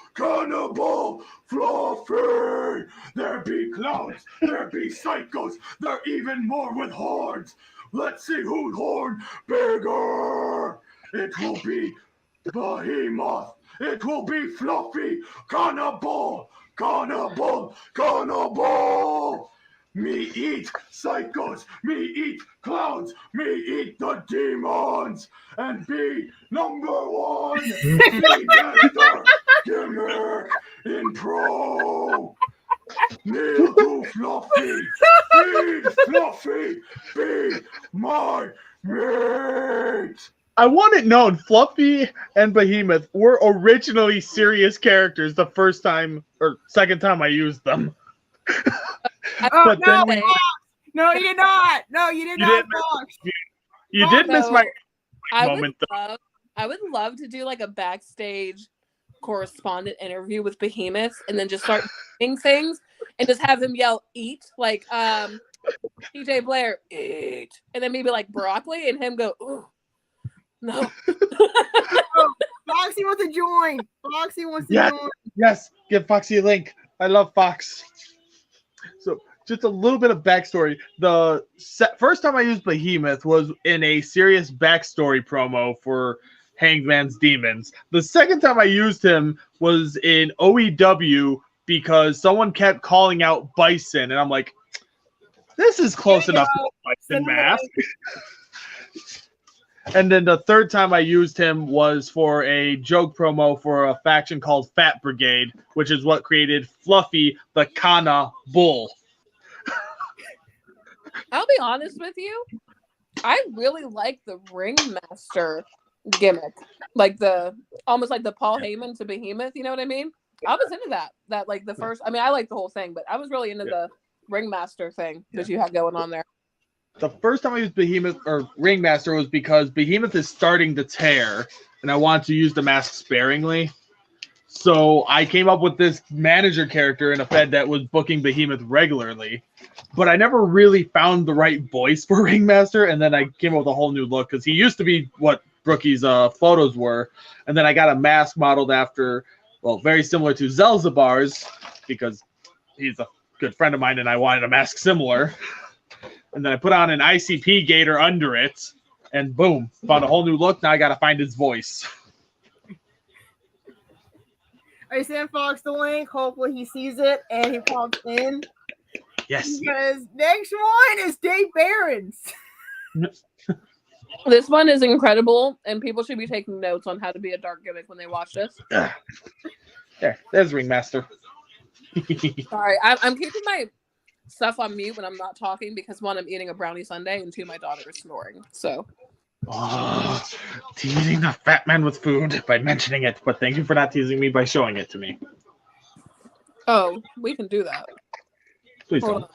fluffy! There be clowns, there be psychos, there even more with horns. Let's see who's horn bigger. It will be Behemoth. It will be Fluffy, cannibal. Me eat psychos. Me eat clowns. Me eat the demons. And be number one. Be that dark gimmick in pro. Kneel to Fluffy. Feed Fluffy. Be my mate. I want it known, Fluffy and Behemoth were originally serious characters the first time or second time I used them. Oh, no, Fox. No, you did not. No, you did not, Fox. You did miss my moment, though. I would love to do like a backstage correspondent interview with Behemoth and then just start doing things and just have him yell "eat" like TJ Blair "eat" and then maybe like broccoli and him go "ooh." No. Foxy wants to join. Foxy wants to join. Yes, give Foxy a link. I love Fox. So, just a little bit of backstory. The first time I used Behemoth was in a serious backstory promo for Hangman's Demons. The second time I used him was in OEW because someone kept calling out Bison, and I'm like, this is close enough to a Bison mask. And then the third time I used him was for a joke promo for a faction called Fat Brigade, which is what created Fluffy the Kana Bull. I'll be honest with you. I really like the Ringmaster gimmick. Like almost like the Paul Heyman to Behemoth, you know what I mean? I was into that. That like the first, I mean, I like the whole thing, but I was really into the Ringmaster thing that you had going on there. The first time I used Behemoth or Ringmaster was because Behemoth is starting to tear, and I wanted to use the mask sparingly. So I came up with this manager character in a Fed that was booking Behemoth regularly, but I never really found the right voice for Ringmaster, and then I came up with a whole new look because he used to be what Brookie's photos were, and then I got a mask modeled after, well, very similar to Zelzabar's because he's a good friend of mine, and I wanted a mask similar. And then I put on an ICP gator under it, and boom, found a whole new look. Now I got to find his voice. I sent Fox the link. Hopefully he sees it and he pops in. Yes. Because next one is Dave Barron's. This one is incredible, and people should be taking notes on how to be a dark gimmick when they watch this. There's Ringmaster. Sorry, I'm keeping my stuff on mute when I'm not talking because one, I'm eating a brownie sundae, and two, my daughter is snoring. So, teasing the fat man with food by mentioning it, but thank you for not teasing me by showing it to me. Oh, we can do that. Please don't.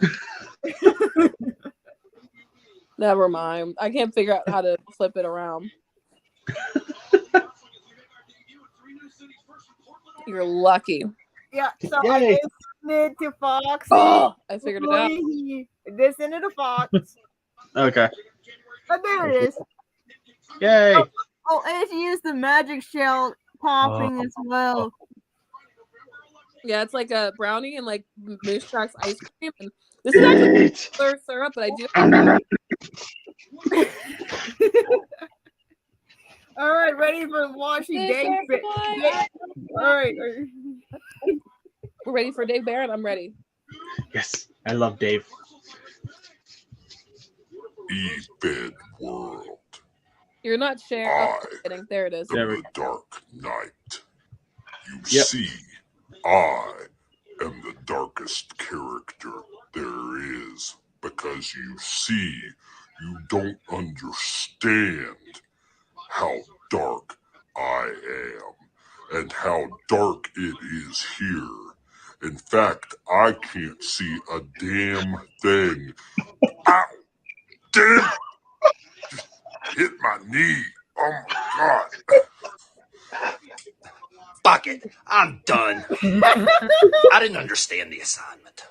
Never mind. I can't figure out how to flip it around. You're lucky. Yeah, so I just sent it to Fox. Oh, I figured it out. They sent it to Fox. Okay. But there it is. Yay. Oh, and she used the magic shell topping as well. Yeah, it's like a brownie and like Moose Tracks ice cream. And this is actually syrup, but I do. All right, ready for watching Dave? All right. We're ready for Dave Barron. I'm ready. Yes, I love Dave. E-Fed world. You're not sharing. Oh, kidding. There it is. In the dark night, you see, I am the darkest character there is because you see, you don't understand how dark I am and how dark it is here. In fact, I can't see a damn thing. Ow! Damn! Just hit my knee. Oh my God. Fuck it. I'm done. I didn't understand the assignment.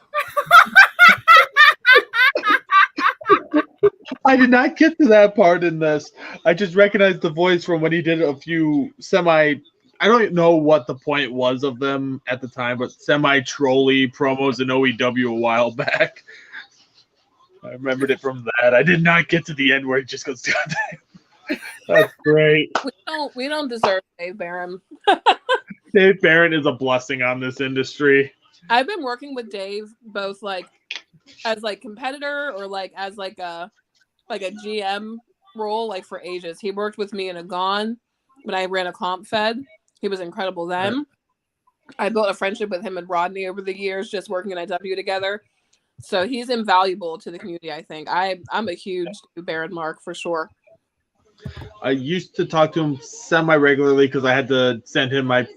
I did not get to that part in this. I just recognized the voice from when he did a few I don't know what the point was of them at the time, but semi-trolly promos in OEW a while back. I remembered it from that. I did not get to the end where he just goes, that's great. We don't deserve Dave Barron. Dave Barron is a blessing on this industry. I've been working with Dave both like as like competitor or like as like a GM role like for ages. He worked with me in a Gone when I ran a comp fed. He was incredible then. I built a friendship with him and Rodney over the years, just working in IW together. So he's invaluable to the community, I think. I'm a huge Baron Mark for sure. I used to talk to him semi-regularly because I had to send him my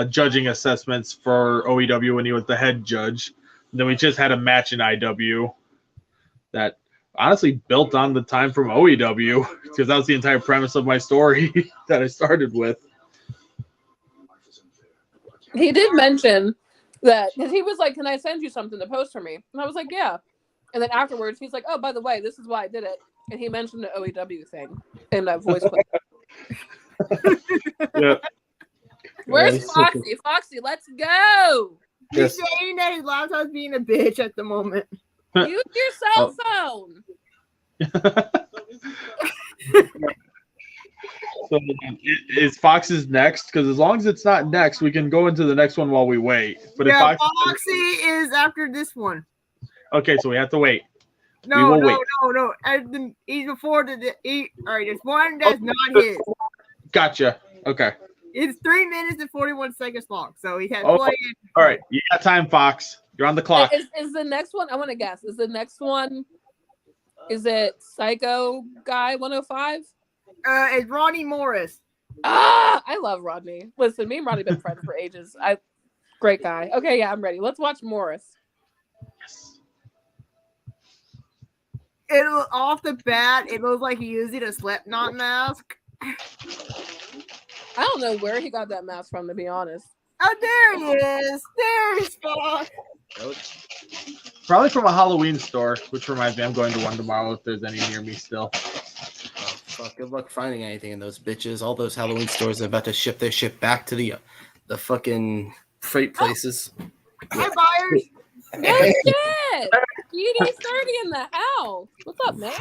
judging assessments for OEW when he was the head judge. And then we just had a match in IW that honestly built on the time from OEW because that was the entire premise of my story that I started with. He did mention that because he was like, "Can I send you something to post for me?" And I was like, "Yeah." And then afterwards, he's like, "Oh, by the way, this is why I did it." And he mentioned the OEW thing in that voice clip. Yeah. Where's Foxy? Foxy, let's go. He's saying that his laptop's being a bitch at the moment. Use your cell phone. So is Fox's next? Because as long as it's not next, we can go into the next one while we wait. But yeah, if Foxy is after this one. Okay, so we have to wait. No. Wait. He's before all right, there's one that's not his. Gotcha. Okay. It's 3 minutes and 41 seconds long, so he has Oh, played. all right, you got time, Fox. You're on the clock. Is the next one? I want to guess. Is the next one? Is it Psycho Guy 105? It's Ronnie Morris. I love Rodney. Listen, me and Rodney been friends for ages. Great guy. Okay, yeah, I'm ready. Let's watch Morris. It off the bat, it looks like he's using a Slipknot mask. I don't know where he got that mask from, to be honest. Oh, there he is. There's Fox. Probably from a Halloween store, which reminds me, I'm going to one tomorrow if there's any near me still. Oh, fuck, good luck finding anything in those bitches. All those Halloween stores are about to ship their shit back to the fucking freight places. Hi, buyers. No shit. GD30 in the house. What's up, man?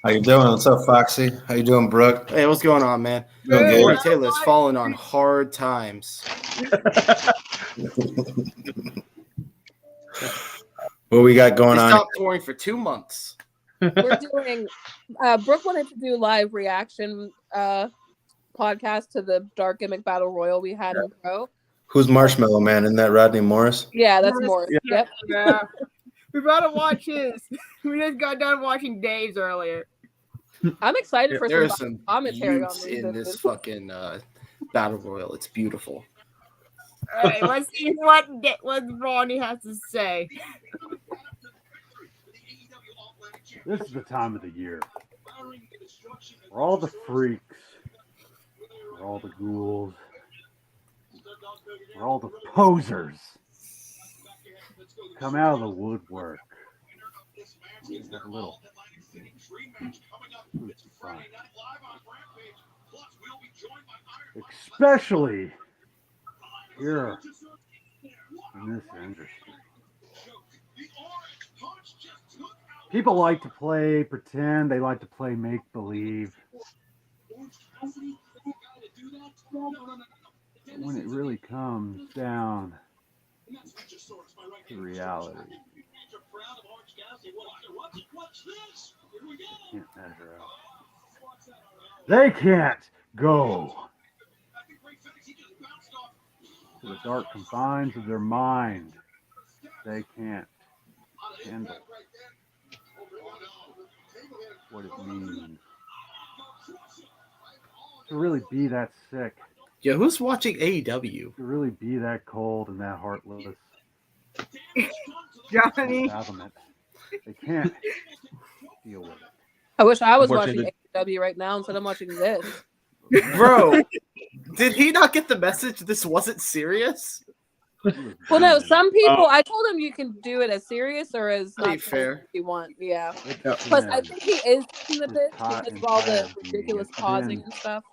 How you doing? What's up, Foxy? How you doing, Brooke? Hey, what's going on, man? Good. Corey Taylor's fallen on hard times. What we got going on? Stopped touring for 2 months. We're doing Brooke wanted to do live reaction podcast to the Dark Gimmick Battle Royal we had in Pro. Who's Marshmallow Man? Isn't that Rodney Morris? Yeah, that's Morris. Yep. Yeah. We gotta watch his. We just got done watching Dave's earlier. I'm excited for There are some some commentary on beauts these. in this fucking battle royal. It's beautiful. All right, let's see what Ronnie has to say. This is the time of the year where all the freaks, where all the ghouls, where all the posers come out of the woodwork. Have a little fun. Especially here in this industry. People like to play pretend, they like to play make-believe. When it really comes down to reality, they can't measure up. They can't go to the dark confines of their mind. They can't handle what it means to really be that sick. Yeah, who's watching AEW? To really be that cold and that heartless. Johnny. They can't deal with it. I wish I was watching AEW right now instead of watching this. Bro, did he not get the message this wasn't serious? Well, no, some people, I told him you can do it as serious or as not fair if you want. Yeah. Plus, I think he is in the bit because of all the ridiculous pausing and stuff.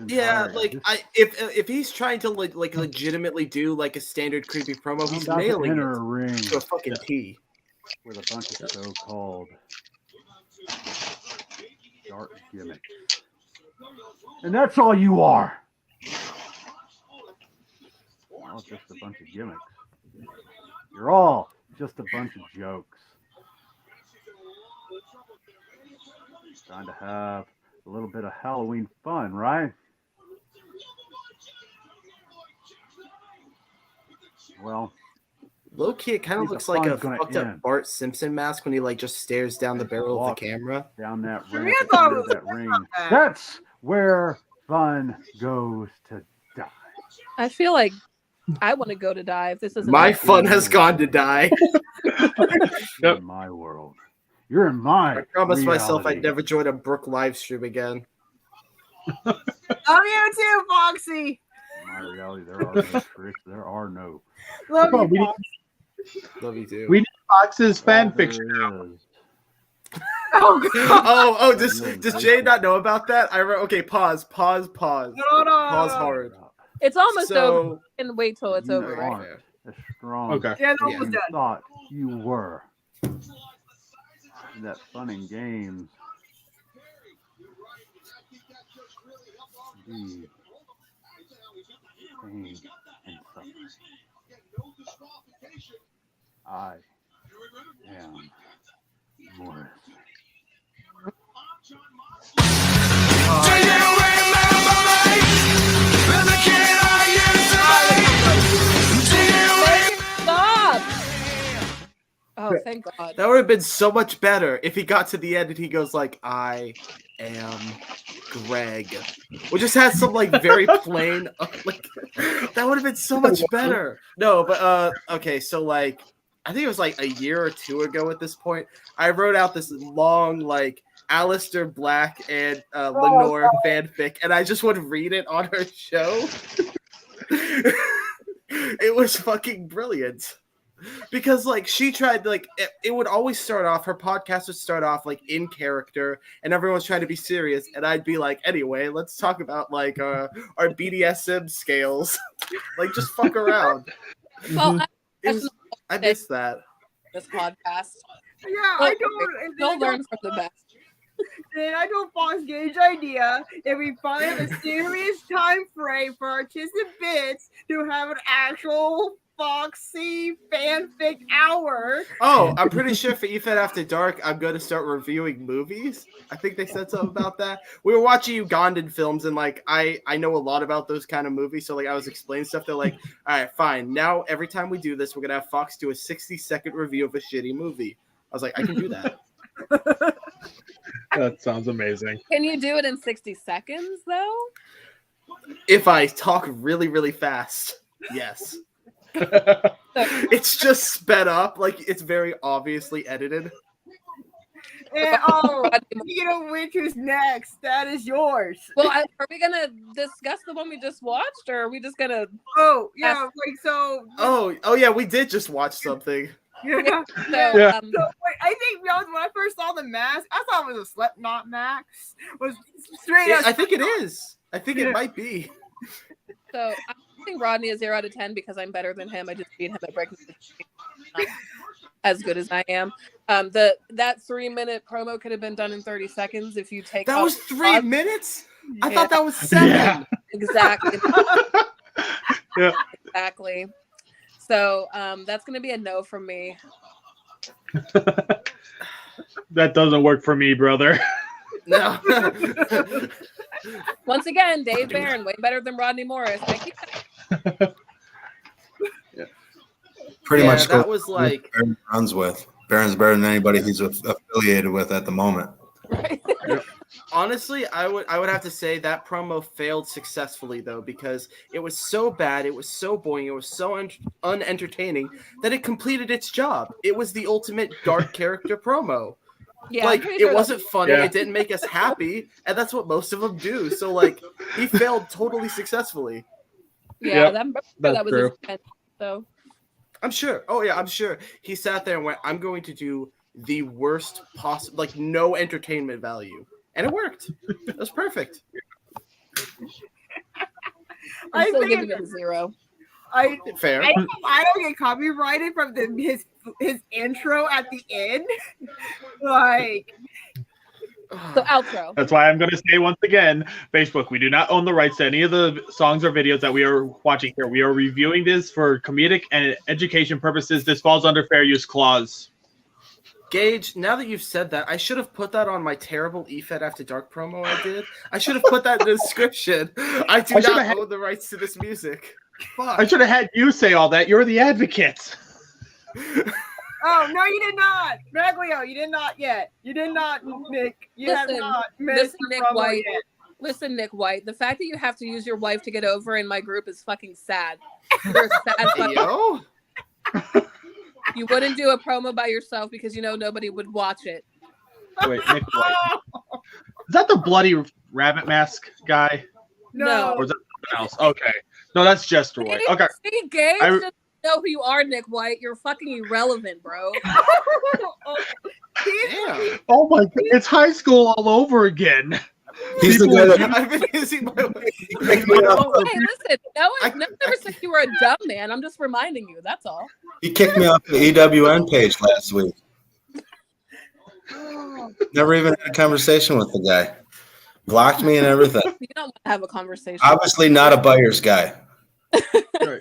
Yeah, like if he's trying to like legitimately do like a standard creepy promo, he's nailing it to a fucking T. With a bunch of so-called dark gimmicks. And that's all you are. Well, just a bunch of gimmicks. You're all just a bunch of jokes. Trying to have a little bit of Halloween fun, right? Well, low key, it kind of looks like a fucked up Bart Simpson mask when he like just stares down the barrel of the camera. Down that ramp into that ring. That's where fun goes to die. I feel like I want to go to die if this isn't my fun has gone to die. You're in my world. You're in my I promised reality. myself I'd never join a Brooke live stream again. Love you too, Foxy. In my reality, there are no tricks. There are no. Love you, Fox. Love you too. We need Fox's fan fiction. Oh, does Jay not know about that? Okay, pause. No. Pause hard. It's almost over. And wait till it's over. Right? As strong Okay. Yeah, almost done. Thought you were. That fun and games. Indeed. Pain and suffering. I am Morris. Stop! Oh, thank God. That would have been so much better if he got to the end and he goes like, I am Greg. Which just has some like very plain like that would have been so much better. No, but okay, so like I think it was like a year or two ago at this point, I wrote out this long like Alistair Black and Lenore fanfic, and I just would read it on her show. It was fucking brilliant. Because like she tried like it would always start off, her podcast would start off like in character and everyone's trying to be serious, and I'd be like, anyway, let's talk about like our BDSM scales. Like just fuck around. Well, I missed that. This podcast. Yeah, I don't. You'll learn from the best. Then I told Fox Gage idea if we finally have a serious time frame for our Titz and Bitz to have an actual Foxy fanfic hour. Oh, I'm pretty sure for EFED After Dark, I'm going to start reviewing movies. I think they said something about that. We were watching Ugandan films, and like I know a lot about those kind of movies, so like I was explaining stuff. They're like, all right, fine. Now every time we do this, we're gonna have Fox do a 60-second review of a shitty movie. I was like, I can do that. That sounds amazing. Can you do it in 60 seconds though? If I talk really, really fast, yes. It's just sped up, like it's very obviously edited. And speaking of which, who's next? That is yours. Well, are we gonna discuss the one we just watched, or are we just gonna? Oh yeah, like so. Oh yeah, we did just watch something. Yeah. So, wait, I think when I first saw the mask, I thought it was a Slipknot mask. Was straight up. I think it is. I think it might be. So I think Rodney is 0 out of 10 because I'm better than him. I just beat him at breaking as good as I am. That 3-minute promo could have been done in 30 seconds if you take. That was 3 minutes. I thought that was 7. Yeah. Exactly. Yeah. Exactly. So that's going to be a no from me. That doesn't work for me, brother. No. Once again, Dave Barron, way better than Rodney Morris. Thank you. Pretty much that was like Barron runs with. Barron's better than anybody he's affiliated with at the moment. Right. Honestly, I would have to say that promo failed successfully though, because it was so bad, it was so boring, it was so unentertaining that it completed its job. It was the ultimate dark character promo. Yeah, like it wasn't funny, it didn't make us happy, and that's what most of them do. So like he failed totally successfully. Yeah, that was his intent, so. I'm sure. Oh yeah, I'm sure he sat there and went, "I'm going to do the worst possible, like no entertainment value," and it worked. It was perfect. I'm still giving it a 0. Fair. I don't get copyrighted from his intro at the end. Like So outro. That's why I'm going to say once again, Facebook, we do not own the rights to any of the songs or videos that we are watching here. We are reviewing this for comedic and education purposes. This falls under fair use clause. Gage, now that you've said that, I should have put that on my terrible EFED After Dark promo I did. I should have put that in the description. I do not own the rights to this music. Fuck. I should have had you say all that. You're the advocate. Oh, no, you did not. Maglio, you did not yet. You did not, Nick. You have not missed the promo yet. Listen, Nick White, the fact that you have to use your wife to get over in my group is fucking sad. You're a sad fucking... Yo? You wouldn't do a promo by yourself because you know nobody would watch it. Wait, Nick White. Is that the bloody rabbit mask guy? No. Or is that something else? Okay. No, that's Jester White. Okay. See, Gabe doesn't know who you are, Nick White. You're fucking irrelevant, bro. Damn. Oh my god, it's high school all over again. He's the guy that I've been using my Hey, listen, no one ever said you were a dumb man. I'm just reminding you. That's all. he kicked me off the EWN page last week. Never even had a conversation with the guy. Blocked me and everything. You don't want to have a conversation. Obviously not a buyer's guy.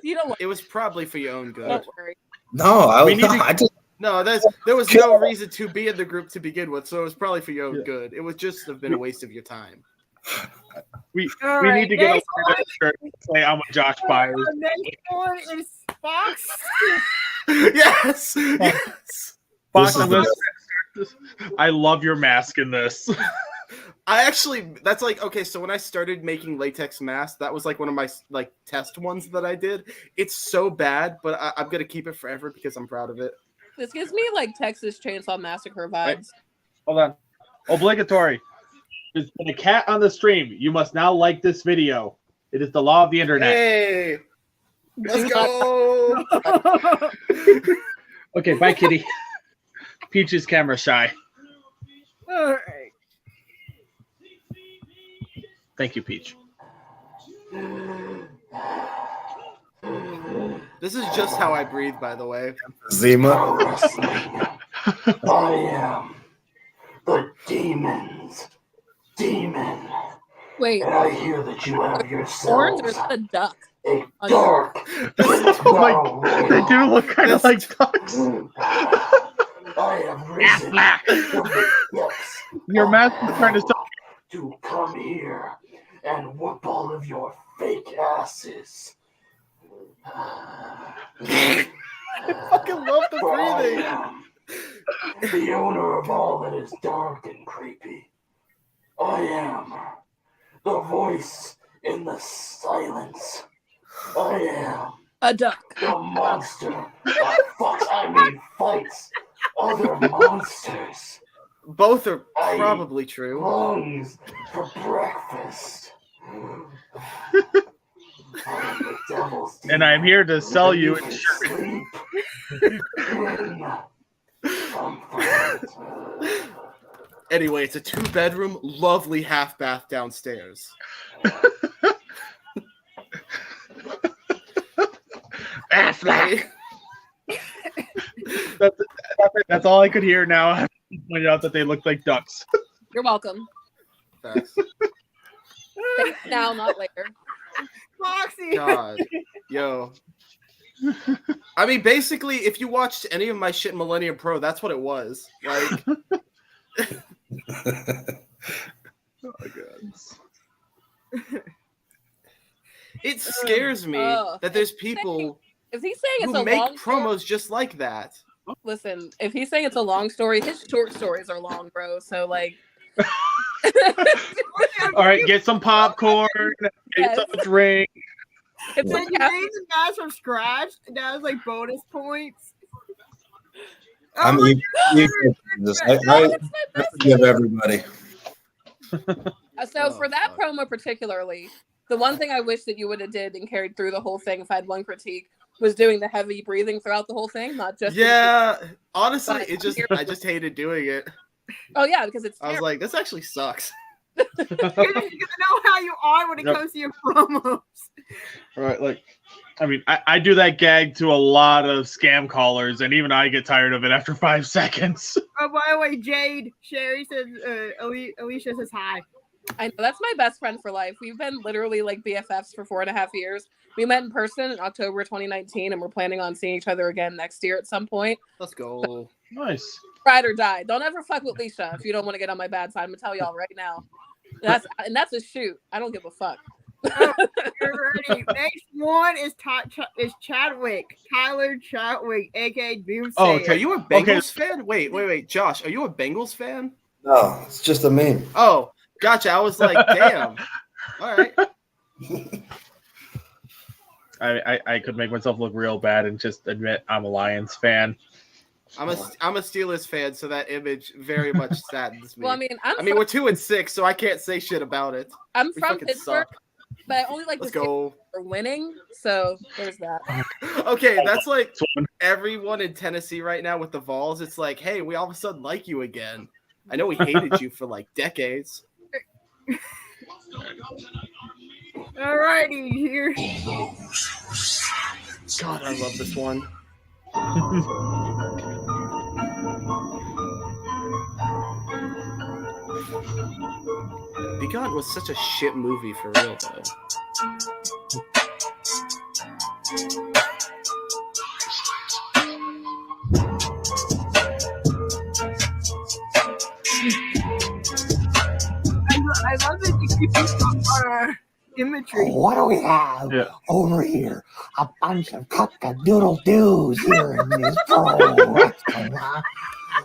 You don't want. It was probably for your own good. Don't worry. No, I just No, there was no reason to be in the group to begin with, so it was probably for your own good. It would just have been a waste of your time. We right, need to get a shirt and say I'm a Josh Byers. The next one is Fox. Yes. Yes. Fox, I love your mask in this. That's like, okay, so when I started making latex masks, that was like one of my like test ones that I did. It's so bad, but I'm going to keep it forever because I'm proud of it. This gives me like Texas Chainsaw Massacre vibes. Wait, hold on. Obligatory. There's been a cat on the stream. You must now like this video. It is the law of the internet. Hey, let's go. Okay, bye, kitty. Peach is camera shy. All right. Thank you, Peach. This is just how I breathe, by the way. Zima. I am the demon's demon. Wait. And I hear that you have Horns yourselves or is that a duck? a dark. Oh my god, they do look kind of like ducks. I have risen from the depths Your mask is trying to stop. to come here and whoop all of your fake asses. I fucking love the For I breathing. am the owner of all that is dark and creepy. I am the voice in the silence. I am a duck. The monster that fights other monsters. Both are probably true. Lungs for breakfast. And I'm here to sell you insurance. Anyway, it's a 2-bedroom, lovely half bath downstairs. That's all I could hear now. I pointed out that they looked like ducks. You're welcome. Now, not later. Foxy. God. Yo. I mean, basically, if you watched any of my shit in Millennium Pro, that's what it was. Like. Oh my god. It scares me that there's people if he's saying it's who a make long promos story, just like that. listen, if he's saying it's a long story, his short stories are long, bro. So like all right, get some popcorn, get some drink. If you made the mask from scratch, that was like bonus points. I'm I forgive everybody. So for that promo particularly, the one thing I wish that you would have did and carried through the whole thing, if I had one critique, was doing the heavy breathing throughout the whole thing, not just honestly, I just hated doing it. Oh yeah, because it's I was like, this actually sucks. You know how you are when it comes to your promos. All right, like I mean, I do that gag to a lot of scam callers, and even I get tired of it after 5 seconds. Oh, by the way, Jade, Sherry says, Alicia says hi. I know, that's my best friend for life. We've been literally like BFFs for 4.5 years. We met in person in October 2019, and we're planning on seeing each other again next year at some point. Let's go. So, nice. Ride or die. Don't ever fuck with Alicia if you don't want to get on my bad side. I'm gonna tell y'all right now. That's a shoot. I don't give a fuck. You're ready. Next one is Chadwick. Tyler Chadwick, aka Doomsayer. Oh, are you a Bengals fan? Wait, Josh, are you a Bengals fan? No, it's just a meme. Oh, gotcha. I was like, damn. All right. I could make myself look real bad and just admit I'm a Lions fan. I'm a Steelers fan, so that image very much saddens me. Well, I mean, we're 2-6, so I can't say shit about it. I'm from Pittsburgh, but I only like Let's the go for winning. So there's that. Okay, that's like everyone in Tennessee right now with the Vols. It's like, hey, we all of a sudden like you again. I know we hated you for like decades. Alrighty, here. God, I love this one. Be Gone was such a shit movie for real, though. I love it. You keep imagery. What do we have over here? A bunch of cock-a-doodle-doos here in this pro wrestling, huh?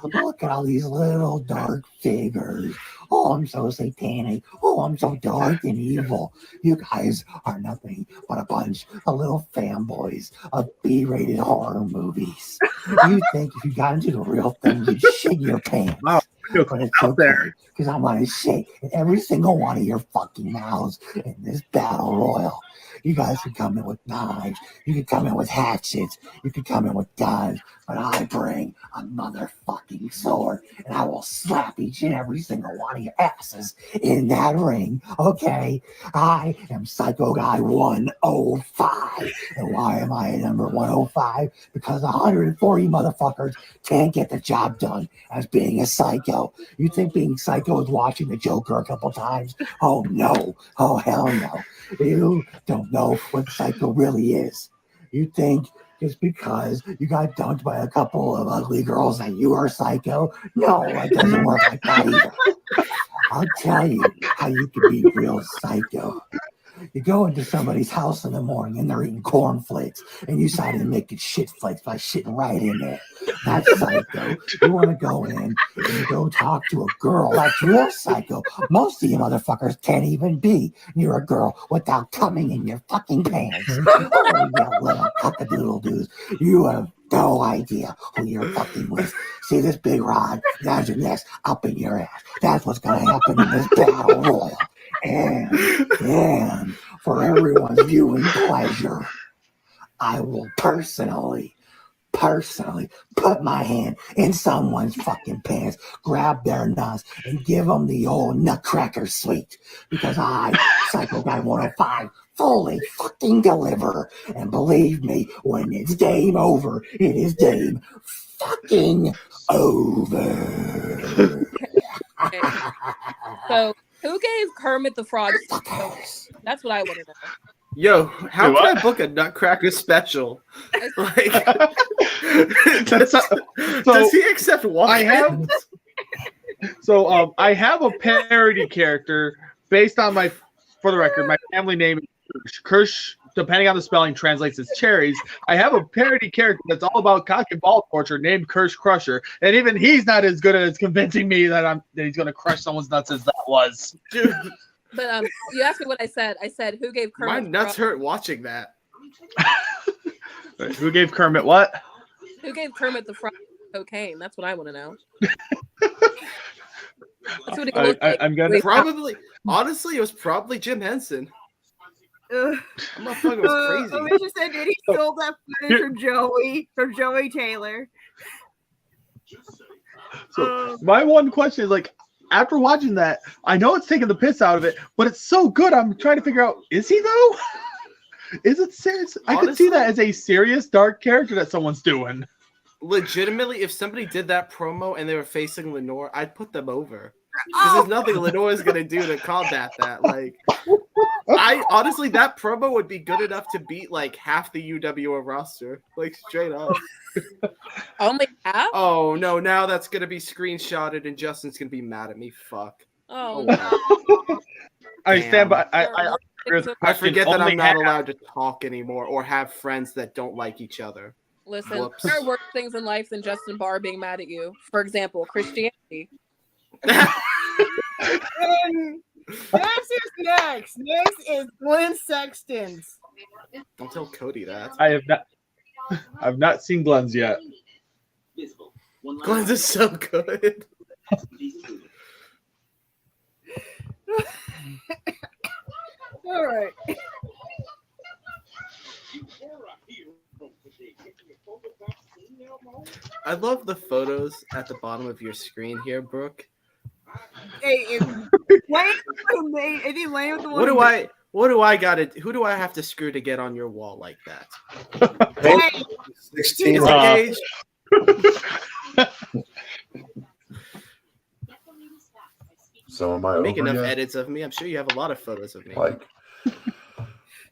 Look at all these little dark figures. Oh, I'm so satanic. Oh, I'm so dark and evil. You guys are nothing but a bunch of little fanboys of B-rated horror movies. You think if you got into the real thing, you'd shit your pants. Wow. But it's okay, because I'm going to shit in every single one of your fucking mouths in this battle royal. You guys can come in with knives. You can come in with hatchets. You can come in with guns. But I bring a motherfucking sword, and I will slap each and every single one of your asses in that ring, okay? I am Psycho Guy 105. And why am I at number 105? Because 140 motherfuckers can't get the job done as being a psycho. You think being psycho is watching the Joker a couple times? Oh, no. Oh, hell no. You don't know what psycho really is. You think just because you got dunked by a couple of ugly girls that you are psycho? No, it doesn't work like that either. I'll tell you how you can be real psycho. You go into somebody's house in the morning and they're eating cornflakes, and you decide to make it shit flakes by shitting right in there. That's psycho. You want to go in and you go talk to a girl. That's real psycho. Most of you motherfuckers can't even be near a girl without coming in your fucking pants. Oh, you little cock-a-doodle-doos. You have no idea who you're fucking with. See this big rod? Imagine this up in your ass. That's what's going to happen in this battle royal. And for everyone's viewing pleasure, I will personally put my hand in someone's fucking pants, grab their nuts, and give them the old nutcracker sweet. Because I, Psycho Guy 105, fully fucking deliver. And believe me, when it's game over, it is game fucking over. Okay. So, who gave Kermit the Frog? That's what I want to know. Yo, how can I book a Nutcracker special? Like, does he accept walk-ins? I have a parody character based on for the record, my family name is Kirsch. Depending on the spelling, translates as cherries. I have a parody character that's all about cock and ball torture named Kirsch Crusher, and even he's not as good as convincing me that he's going to crush someone's nuts as that was. Dude. But you asked me what I said. I said, who gave Kermit? My nuts hurt watching that. Who gave Kermit what? Who gave Kermit the Frog cocaine? That's what I want to know. That's what it looked like. I'm gonna probably. Honestly, it was probably Jim Henson. I'm not fucking crazy. Alicia said, did he stole that footage from Joey Taylor? So my one question is, like, after watching that, I know it's taking the piss out of it, but it's so good. I'm trying to figure out, is he though? Is it serious? I could see that as a serious dark character that someone's doing. Legitimately, if somebody did that promo and they were facing Lenore, I'd put them over. Because there's nothing Lenore is gonna do to combat that. Like, I honestly, that promo would be good enough to beat like half the UWO roster, like straight up. Only half? Oh no! Now that's gonna be screenshotted, and Justin's gonna be mad at me. Fuck. Oh no! I stand by. I forget that I'm not allowed to talk anymore or have friends that don't like each other. Listen, Whoops. there are worse things in life than Justin Barr being mad at you. For example, Christianity. And this is next. Next is Glenn Sexton's. Don't tell Cody that. I've not seen Glenn's yet. Glenn's is so good. All right. I love the photos at the bottom of your screen here, Brooke. Hey, if Lane with the one. What do I gotta? Who do I have to screw to get on your wall like that? Hey, 16. Is it Gage? So am I Make over enough yet? edits of me. I'm sure you have a lot of photos of me. Like,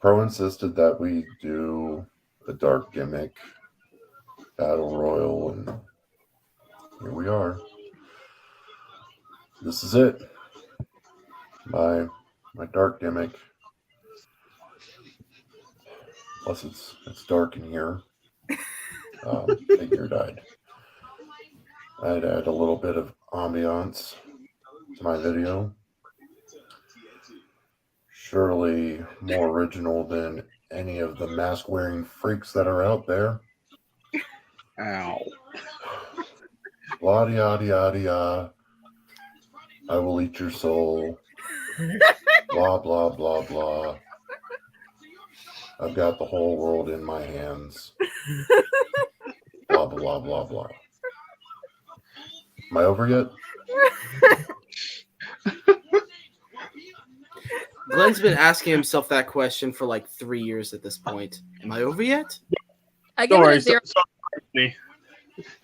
Pro insisted that we do a dark gimmick battle royal, and here we are. This is it. My dark gimmick. Plus, it's dark in here. Figured I'd add a little bit of ambiance to my video. Surely more original than any of the mask-wearing freaks that are out there. Ow. La-di-ya-di-ya-di-ya. I will eat your soul. Blah, blah, blah, blah. I've got the whole world in my hands. Blah, blah, blah, blah. Am I over yet? Glenn's been asking himself that question for like 3 years at this point. Am I over yet? I give it a 0. Me.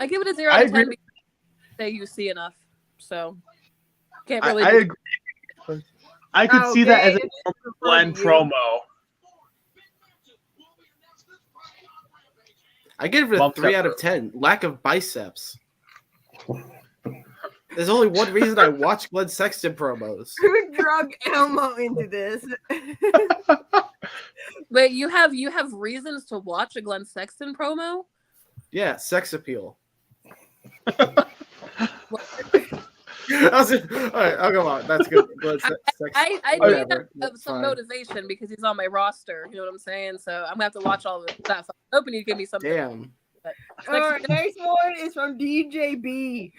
I give it a 0 out of 10 because say you see enough. So can't really. I agree. I could see that as a Glenn promo. I give it a 3 out of 10. Lack of biceps. There's only one reason I watch Glenn Sexton promos. Who drug Elmo into this? Wait, you have reasons to watch a Glenn Sexton promo? Yeah, sex appeal. All right, I'll go on. That's good. I need some motivation because he's on my roster. You know what I'm saying? So I'm gonna have to watch all of that. So I'm hoping you give me some. Damn. All right, next one is from DJB.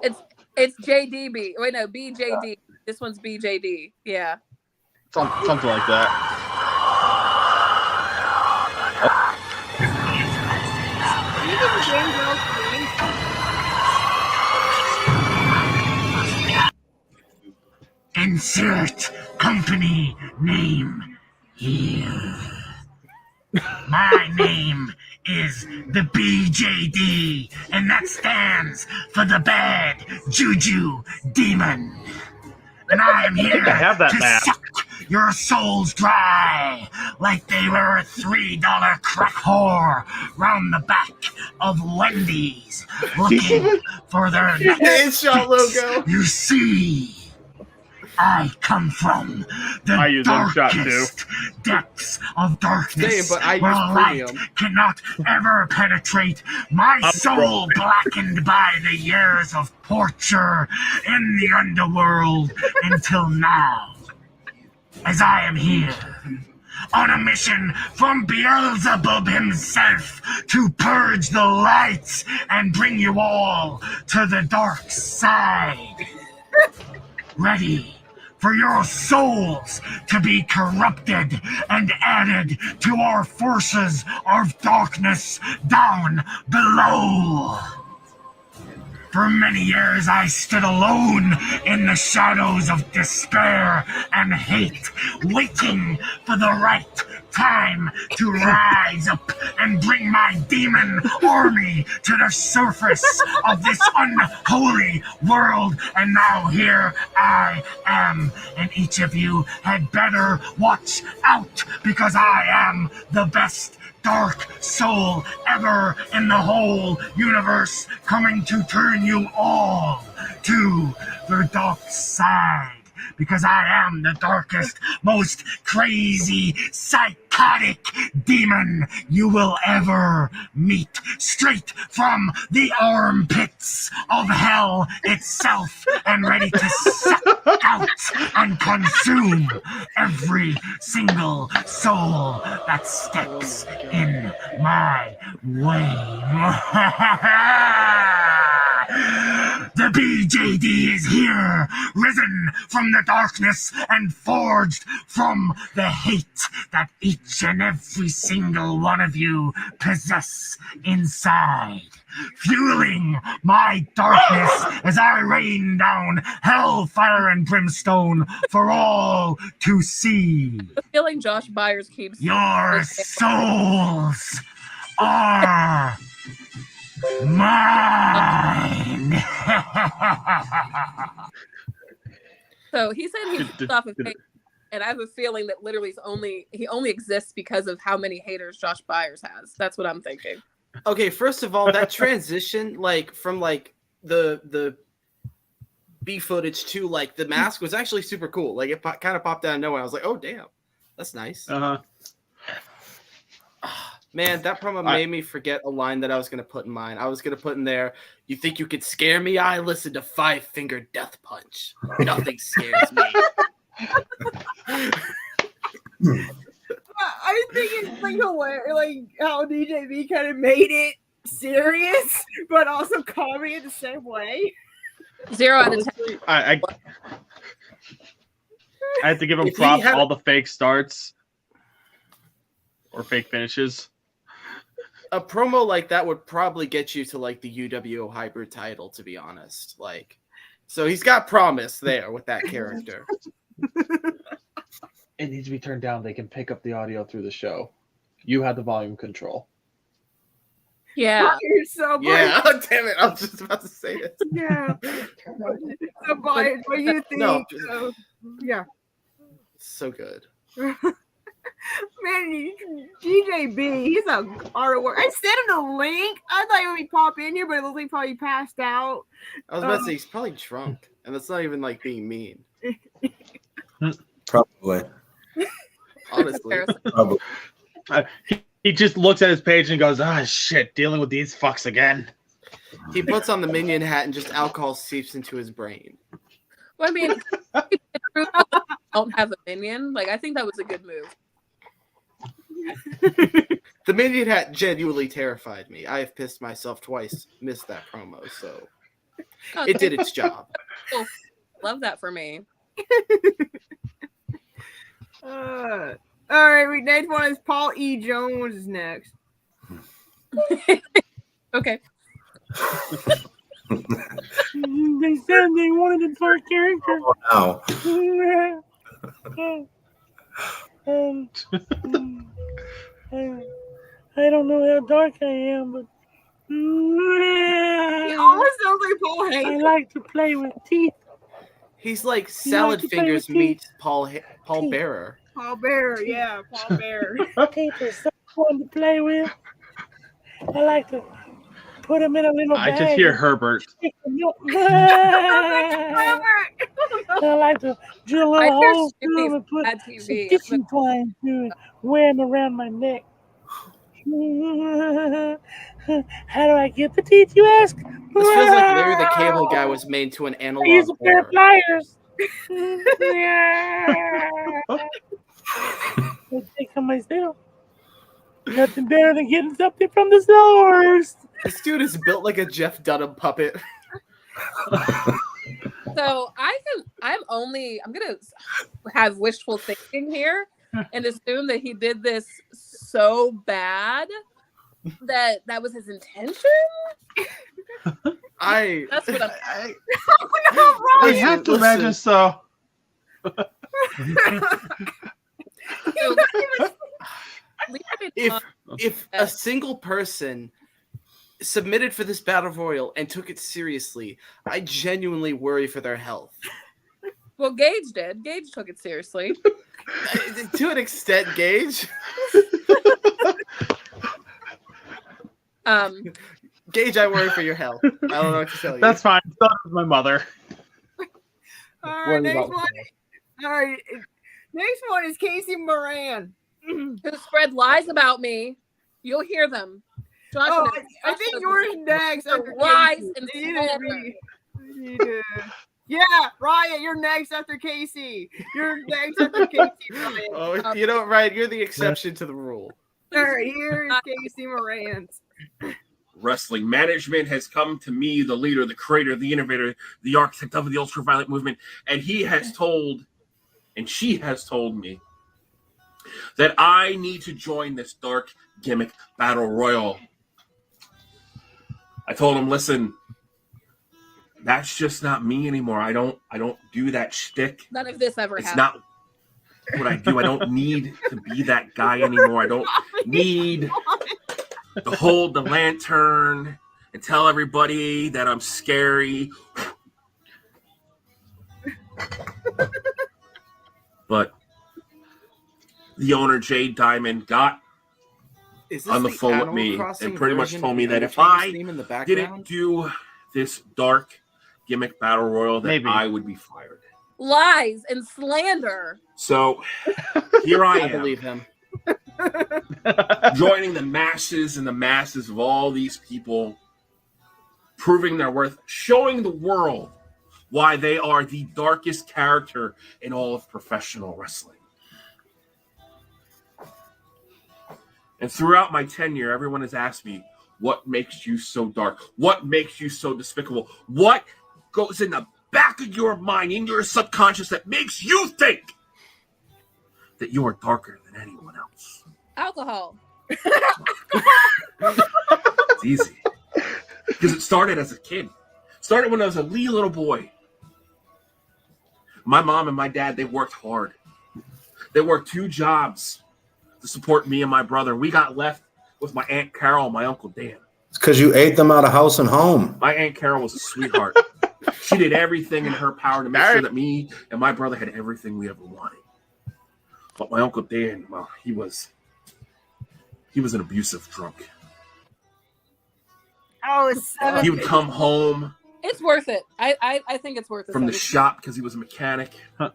It's JDB. Wait, no, BJD. This one's BJD. Yeah. Something like that. Insert company name here. My name is the BJD, and that stands for the Bad Juju Demon. And I am here I have that to map. suck your souls dry like they were a $3 crack whore round the back of Wendy's looking for their next Headshot fix. logo. You see, I come from the darkest depths of darkness Same, but I where use light premium. cannot ever penetrate. My soul blackened by the years of torture in the underworld until now. As I am here on a mission from Beelzebub himself to purge the lights and bring you all to the dark side. Ready for your souls to be corrupted and added to our forces of darkness down below. For many years I stood alone in the shadows of despair and hate, waiting for the right time to rise up and bring my demon army to the surface of this unholy world. And now here I am, and each of you had better watch out, because I am the best dark soul ever in the whole universe, coming to turn you all to the dark side. Because I am the darkest, most crazy, psychotic demon you will ever meet, straight from the armpits of hell itself, and ready to suck out and consume every single soul that steps in my way. The BJD is here, risen from the darkness and forged from the hate that each and every single one of you possess inside, fueling my darkness as I rain down hellfire and brimstone for all to see. I'm feeling Josh Byers keeps Your souls are mine. So he said he pissed off of hate, and I have a feeling that literally he only exists because of how many haters Josh Byers has. That's what I'm thinking. Okay, first of all, that transition, like from like the B footage to like the mask was actually super cool. Like it kind of popped out of nowhere. I was like, oh damn, that's nice. Man, that promo made me forget a line that I was going to put in mine. I was going to put in there, "You think you could scare me? I listen to Five Finger Death Punch. Nothing scares me." I think it's like hilarious, like how DJB kind of made it serious, but also comedy in the same way. 0 out of 10. I have to give him props for all the fake starts or fake finishes. A promo like that would probably get you to like the UWO hybrid title, to be honest. Like, so he's got promise there with that character. It needs to be turned down. They can pick up the audio through the show. You have the volume control. Yeah. You're so Yeah, biased. damn it. I was just about to say it. Yeah. So biased. What do you think? No. Yeah. So good. Man, DJB, he's a artwork. I sent him the link. I thought he would pop in here, but it looks like he probably passed out. I was about to say he's probably drunk, and that's not even like being mean. Probably. Honestly. Probably. He just looks at his page and goes, "Ah, shit, dealing with these fucks again." He puts on the minion hat and just alcohol seeps into his brain. Well, I mean, don't have a minion. Like, I think that was a good move. The minion hat genuinely terrified me. I have pissed myself twice, missed that promo, so it did its job. Oh, love that for me. All right, next one is Paul E. Jones is next. Okay. They said they wanted a dark character. Wow. I don't know how dark I am, but He almost sounds like Paul I Heyman. like to play with teeth. He's like Salad to play Fingers with meets Paul Bearer. Paul Bearer, yeah, Paul Bearer. Teeth are so fun to play with. I like to put them in a little I bag. just hear Herbert. I like to drill a I little hear hole through Snoopy's them and put bad some TV. kitchen twine through it, wear them around my neck. How do I get the teeth, you ask? This feels like Larry the Cable Guy was made to an I use analog a pair of horror. pliers. I take on myself. Nothing better than getting something from the source. This dude is built like a Jeff Dunham puppet. So I'm gonna have wishful thinking here and assume that he did this so bad that was his intention. That's what I'm. I have to imagine so. if a single person submitted for this battle royal and took it seriously, I genuinely worry for their health. Well, Gage did. Gage took it seriously. To an extent, Gage. Gage, I worry for your health. I don't know what to tell you. That's fine. So does my mother. All right, next one. All right, next one is Casey Moran, who spread lies about me. You'll hear them. Josh, I think yours next. After lies Casey. and Yeah, Ryan, you're next after Casey. You're next after Casey, Ryan. Oh, you know, Ryan, you're the exception to the rule. All right, here's Casey Moran. Wrestling management has come to me, the leader, the creator, the innovator, the architect of the ultraviolet movement, and he has told, and she has told me that I need to join this dark gimmick battle royal. I told him, listen, that's just not me anymore. I don't do that shtick. None of this ever It's happened. not what I do. I don't need to be that guy anymore. I don't need to hold the lantern and tell everybody that I'm scary. But the owner, Jade Diamond, got on the phone with me and pretty much told me that if I didn't do this dark gimmick battle royal, that I would be fired. Lies and slander. So here I am. I believe him. Joining the masses and the masses of all these people, proving their worth, showing the world why they are the darkest character in all of professional wrestling. And throughout my tenure, everyone has asked me, what makes you so dark? What makes you so despicable? What goes in the back of your mind, in your subconscious, that makes you think that you are darker than anyone else? Alcohol. It's easy. Because it started as a kid. It started when I was a wee little boy. My mom and my dad, they worked hard. They worked 2 jobs to support me and my brother. We got left with my Aunt Carol and my Uncle Dan. It's because you ate them out of house and home. My Aunt Carol was a sweetheart. She did everything in her power to make sure that me and my brother had everything we ever wanted. But my Uncle Dan, well, he was an abusive drunk. He would come home It's worth it. I think it's worth it. from the shop because he was a mechanic, and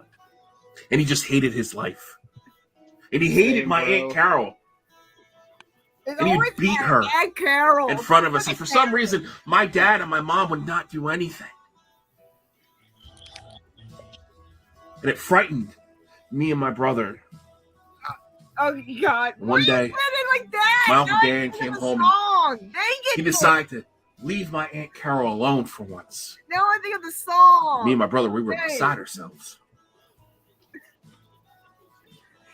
he just hated his life. And he hated my Aunt Carol. And he would beat her in front of us. And for some reason, my dad and my mom would not do anything. And it frightened me and my brother. Oh, God. One day, like that? my Uncle Dan came home and he decided to leave my Aunt Carol alone for once. Now I think of the song. Me and my brother, we were beside ourselves.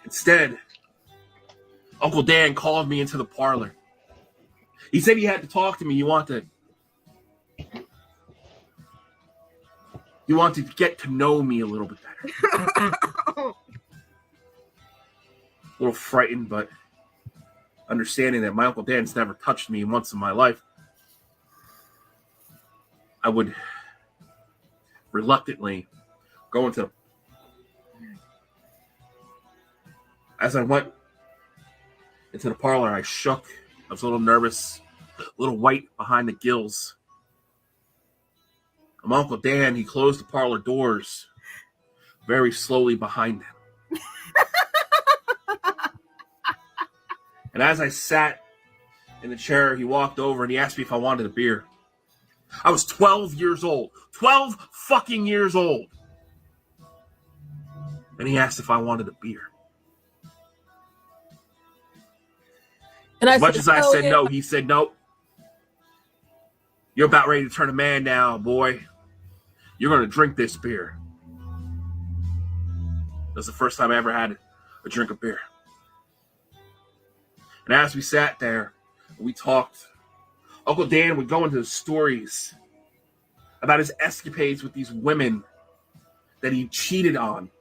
Instead, Uncle Dan called me into the parlor. He said he had to talk to me. You want to get to know me a little bit better. A little frightened, but understanding that my Uncle Dan's never touched me once in my life, I would reluctantly go into. As I went into the parlor, I shook. I was a little nervous, a little white behind the gills. And my Uncle Dan, he closed the parlor doors very slowly behind him. And as I sat in the chair, he walked over and he asked me if I wanted a beer. I was 12 years old. 12 fucking years old. And he asked if I wanted a beer. And as much as I said no, he said, nope. You're about ready to turn a man now, boy. You're going to drink this beer. That was the first time I ever had a drink of beer. And as we sat there, we talked, Uncle Dan would go into stories about his escapades with these women that he cheated on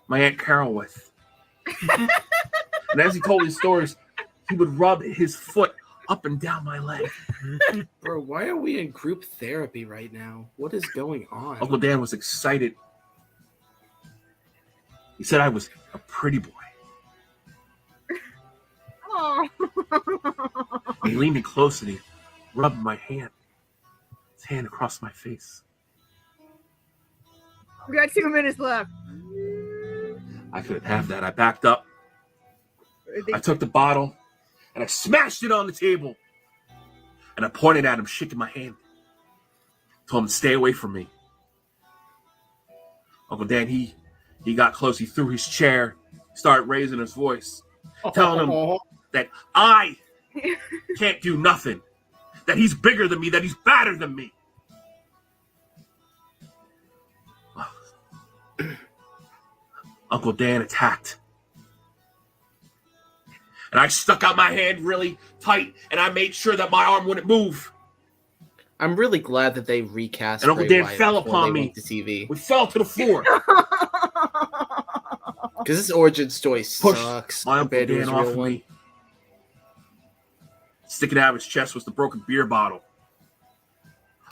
my Aunt Carol with. And as he told his stories, he would rub his foot up and down my leg. Bro, why are we in group therapy right now? What is going on? Uncle Dan was excited. He said I was a pretty boy. Oh. He leaned in close and he rubbed my hand. His hand across my face. We got 2 minutes left. I couldn't have that. I backed up. I took the bottle and I smashed it on the table. And I pointed at him, shaking my hand. Told him to stay away from me. Uncle Dan, he got close. He threw his chair, started raising his voice, telling him that I can't do nothing, that he's bigger than me, that he's badder than me. Uncle Dan attacked. And I stuck out my hand really tight, and I made sure that my arm wouldn't move. I'm really glad that they recast. And Uncle Bray Dan Wyatt fell before upon they me. went to TV. We fell to the floor. Because this origin story Pushed sucks my Uncle compared to Dan his off real of one. me. Sticking out of his chest was the broken beer bottle.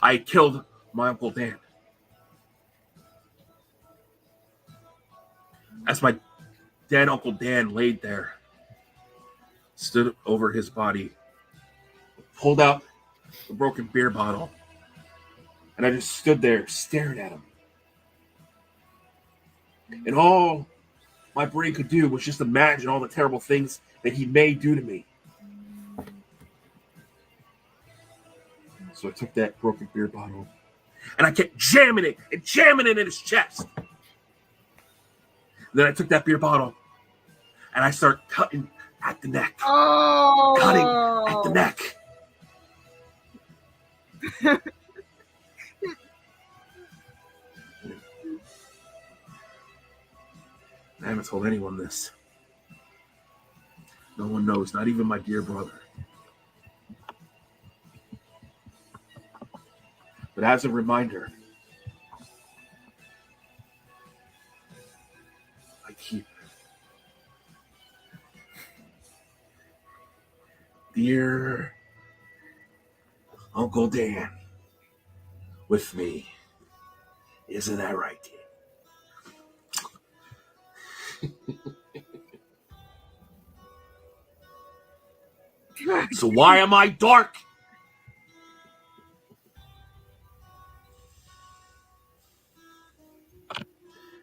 I had killed my Uncle Dan. As my dead Uncle Dan laid there, stood over his body, pulled out the broken beer bottle, and I just stood there staring at him. And all my brain could do was just imagine all the terrible things that he may do to me. So I took that broken beer bottle and I kept jamming it in his chest. Then I took that beer bottle and I started cutting at the neck. Oh. Cutting at the neck. I haven't told anyone this. No one knows, not even my dear brother. But as a reminder, I keep dear Uncle Dan with me. Isn't that right, Dan? So why am I dark?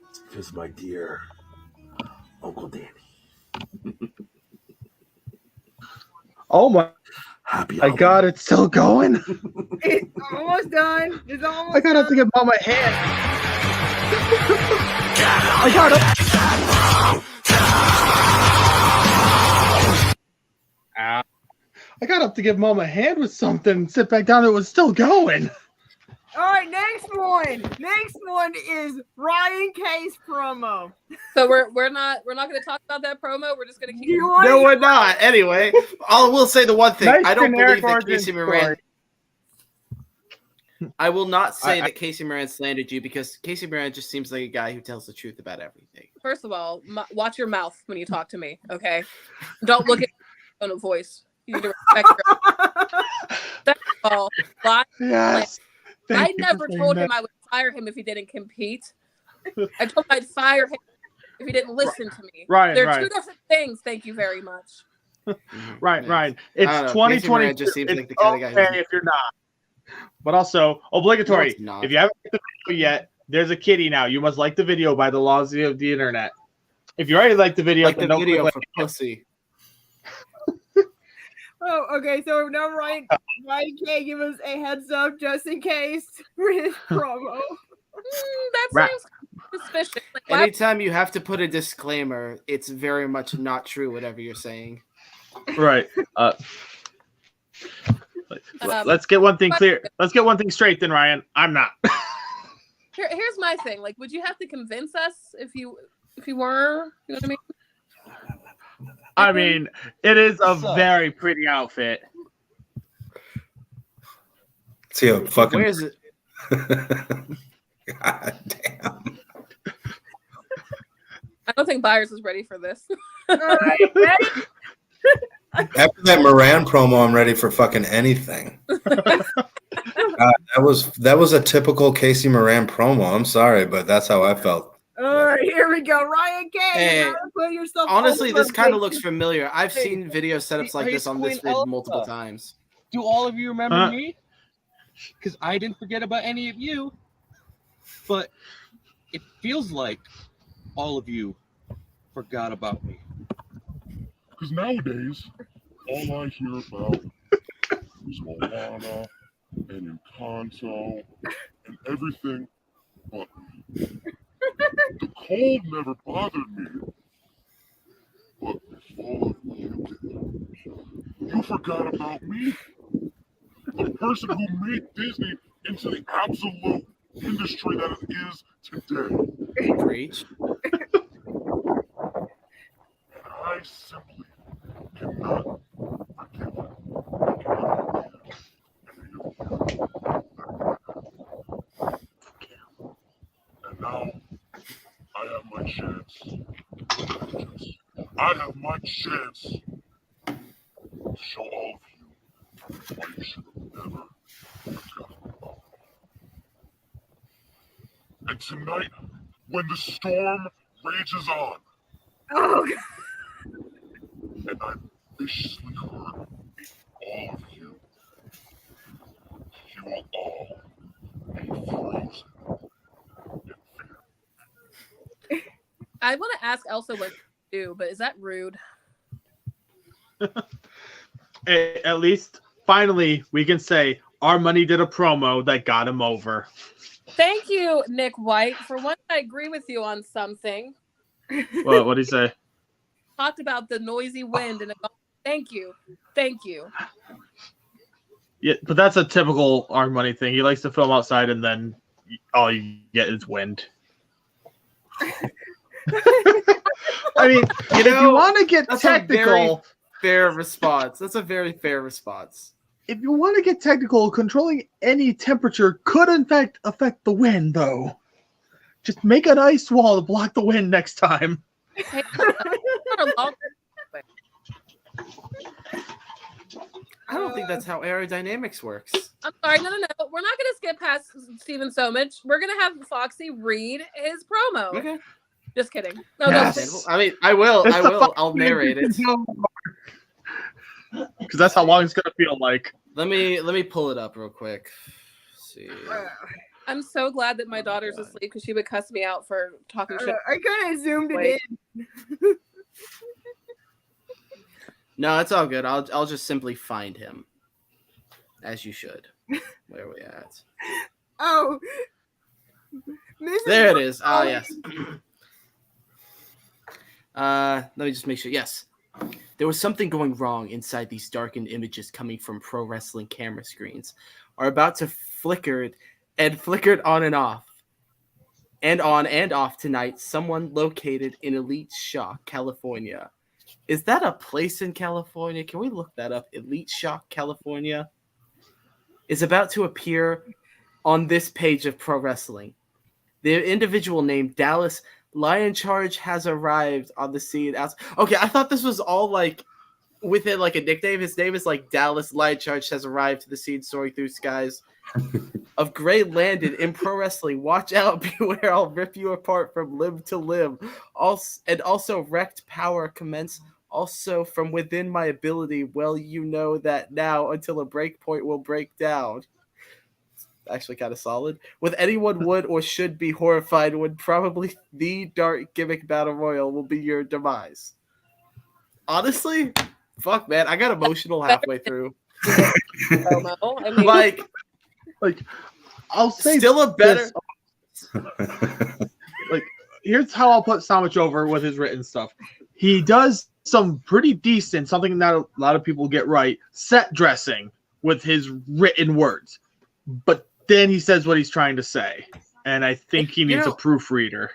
It's because of my dear Uncle Danny. Oh my! Happy I got it. Still going. It's almost done. It's almost I gotta have to give Mom a hand. I got it. I got up to give Mom a hand with something. Sit back down. It was still going. All right, next one. Next one is Ryan K's promo. So we're not going to talk about that promo. We're just going to keep. No, we're not. Anyway, I will say the one thing. Nice I don't generic believe that origin Casey Moran. story. I will not say that Casey Moran slandered you because Casey Moran just seems like a guy who tells the truth about everything. First of all, watch your mouth when you talk to me, okay? Don't look at my tone of voice. You need to respect your. Second of all, Yes. I never told him I would fire him if he didn't compete. I told him I'd fire him if he didn't listen to me. Ryan, They're Ryan. two different things. Thank you very much. Right. I It's don't know. 2020. Casey Moran just seems It's like the kind of guy okay if you're not. But also obligatory. No, it's not. If you haven't liked the video yet, there's a kitty now. You must like the video by the laws of the internet. If you already like the video, like the then don't video click for like pussy. Oh, okay. So now Ryan K give us a heads up just in case for his promo. That Right. seems suspicious. Like, why- Anytime you have to put a disclaimer, it's very much not true, whatever you're saying. Right. Let's get one thing clear. Let's get one thing straight, then, Ryan. I'm not. Here's my thing. Like, would you have to convince us if you were? You know what I mean? I mean, it is a very pretty outfit. See how fucking. Where is it? God damn. I don't think Byers is ready for this. All right, ready? After that Moran promo, I'm ready for fucking anything. That was a typical Casey Moran promo. I'm sorry, but that's how I felt. All right, here we go. Ryan K. Hey, you gotta put yourself honestly, over, this kind of please. looks familiar. I've Hey, seen video setups like hey, this on this Queen vid multiple Elsa. times. Do all of you remember me? Because I didn't forget about any of you. But it feels like all of you forgot about me. Because nowadays, all I hear about is Moana and Encanto and everything but me. The cold never bothered me, but all of you did. You forgot about me. The person who made Disney into the absolute industry that it is today. Preach. I simply cannot forgive and now I have my chance. I have my chance to show all of you why you should have never forgotten about me. And tonight, when the storm rages on, oh, and I viciously hurt all of you, you will all be frozen. I want to ask Elsa what to do, but is that rude? At least, finally, we can say our money did a promo that got him over. Thank you, Nick White. For once, I agree with you on something. What did he say? Talked about the noisy wind and thank you. Thank you. Yeah, but that's a typical our money thing. He likes to film outside, and then all you get is wind. I mean, if you want to get technical, fair response. That's a very fair response. If you want to get technical, controlling any temperature could in fact affect the wind, though. Just make an ice wall to block the wind next time. Hey, I don't think that's how aerodynamics works. I'm sorry, no. We're not going to skip past Stephen Somich. We're going to have Foxy read his promo. Okay. Just kidding. No, yes. I mean, I will. I'll narrate it. Because that's how long it's going to feel like. Let me pull it up real quick. Let's see. I'm so glad that my daughter's asleep because she would cuss me out for talking shit. I kind of zoomed it in. No, it's all good. I'll just simply find him, as you should. Where are we at? Oh, there it is. Oh yes. Let me just make sure. Yes, there was something going wrong inside these darkened images coming from pro wrestling camera screens. Are about to flickered on and off. And on and off tonight, someone located in Elite Shock, California. Is that a place in California? Can we look that up? Elite Shock, California is about to appear on this page of pro wrestling. The individual named Dallas Lion Charge has arrived on the scene. Okay, I thought this was all like within like a nickname. His name is like Dallas Lion Charge has arrived to the scene, soaring through skies of gray landed in pro wrestling. Watch out, beware! I'll rip you apart from limb to limb. Also, wrecked power commence. Also, from within my ability, well, you know that now until a break point will break down. Actually kind of solid. With anyone would or should be horrified when probably the dark gimmick battle royal will be your demise. Honestly, fuck man, I got emotional halfway through. Like I'll say still a better. Like here's how I'll put Samich over with his written stuff. He does some pretty decent, something that a lot of people get right, set dressing with his written words. But then he says what he's trying to say. And I think he needs a proofreader.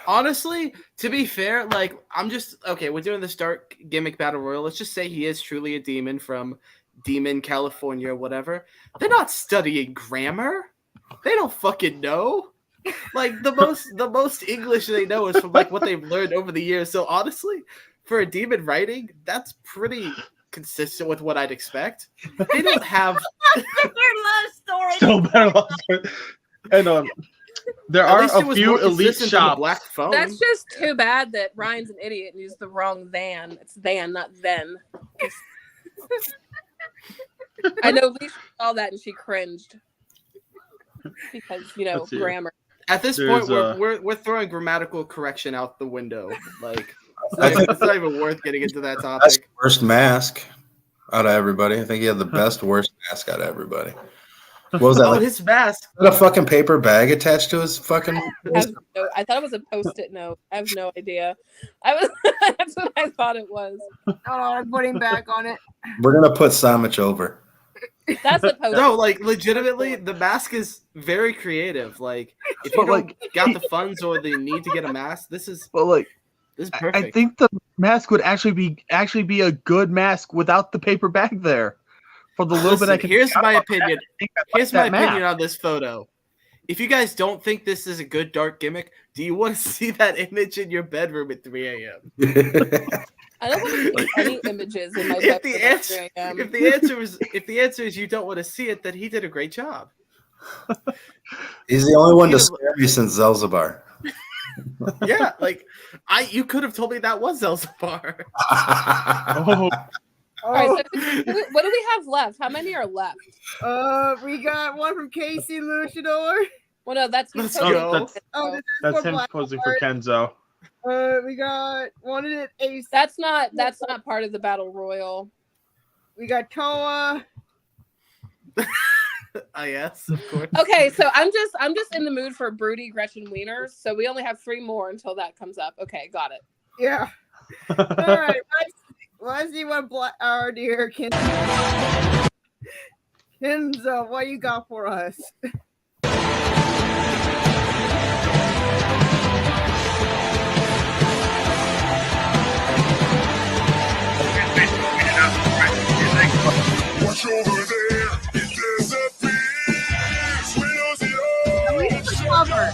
Honestly, to be fair, like I'm just okay, we're doing this dark gimmick battle royal. Let's just say he is truly a demon from Demon, California, or whatever. They're not studying grammar. They don't fucking know. Like the most English they know is from like what they've learned over the years. So honestly, for a demon writing, that's pretty consistent with what I'd expect. They don't have their love story. So better love story. And there At are least it a was few more elite consistent than the shops. Black Phone. That's just too bad that Ryan's an idiot and used the wrong than. It's than, not then. I know Lee saw that and she cringed because Let's see. grammar. At this There's, point, we're throwing grammatical correction out the window. Like it's not even worth getting into that Best topic. worst mask out of everybody. I think he had the best worst mask out of everybody. What was that? Oh, like, his mask. was that a fucking paper bag attached to his fucking? I thought it was a post-it note. I have no idea. That's what I thought it was. Oh, I'm putting back on it. We're gonna put Samich over. That's a post-it. No, like legitimately, the mask is very creative. Like if you don't got the funds or the need to get a mask, this is perfect. I think the mask would actually be a good mask without the paper bag there. For the little bit I can. Here's my opinion. Here's my that opinion on this photo. If you guys don't think this is a good dark gimmick, do you want to see that image in your bedroom at 3 a.m.? I don't want to see any images in my If bedroom the at answer 3 a.m. if the answer is you don't want to see it, then he did a great job. He's the only one to scare me since Zelzabar. Yeah, like you could have told me that was Zelzabar. Oh. All right, so what do we have left? How many are left? We got one from Casey Luchador. Well, no, that's Let's posing go. for Oh, Kenzo. this is That's for him Black posing for Heart. Kenzo. We got one of the Ace. That's not part of the battle royal. We got Toa. Yes, of course. Okay, so I'm just in the mood for broody Gretchen Wieners. So we only have 3 more until that comes up. Okay, got it. Yeah. All right. Let's see what our dear Kenzo, what you got for us? Watch over there. It disappears. Wheels it all. We need the cover.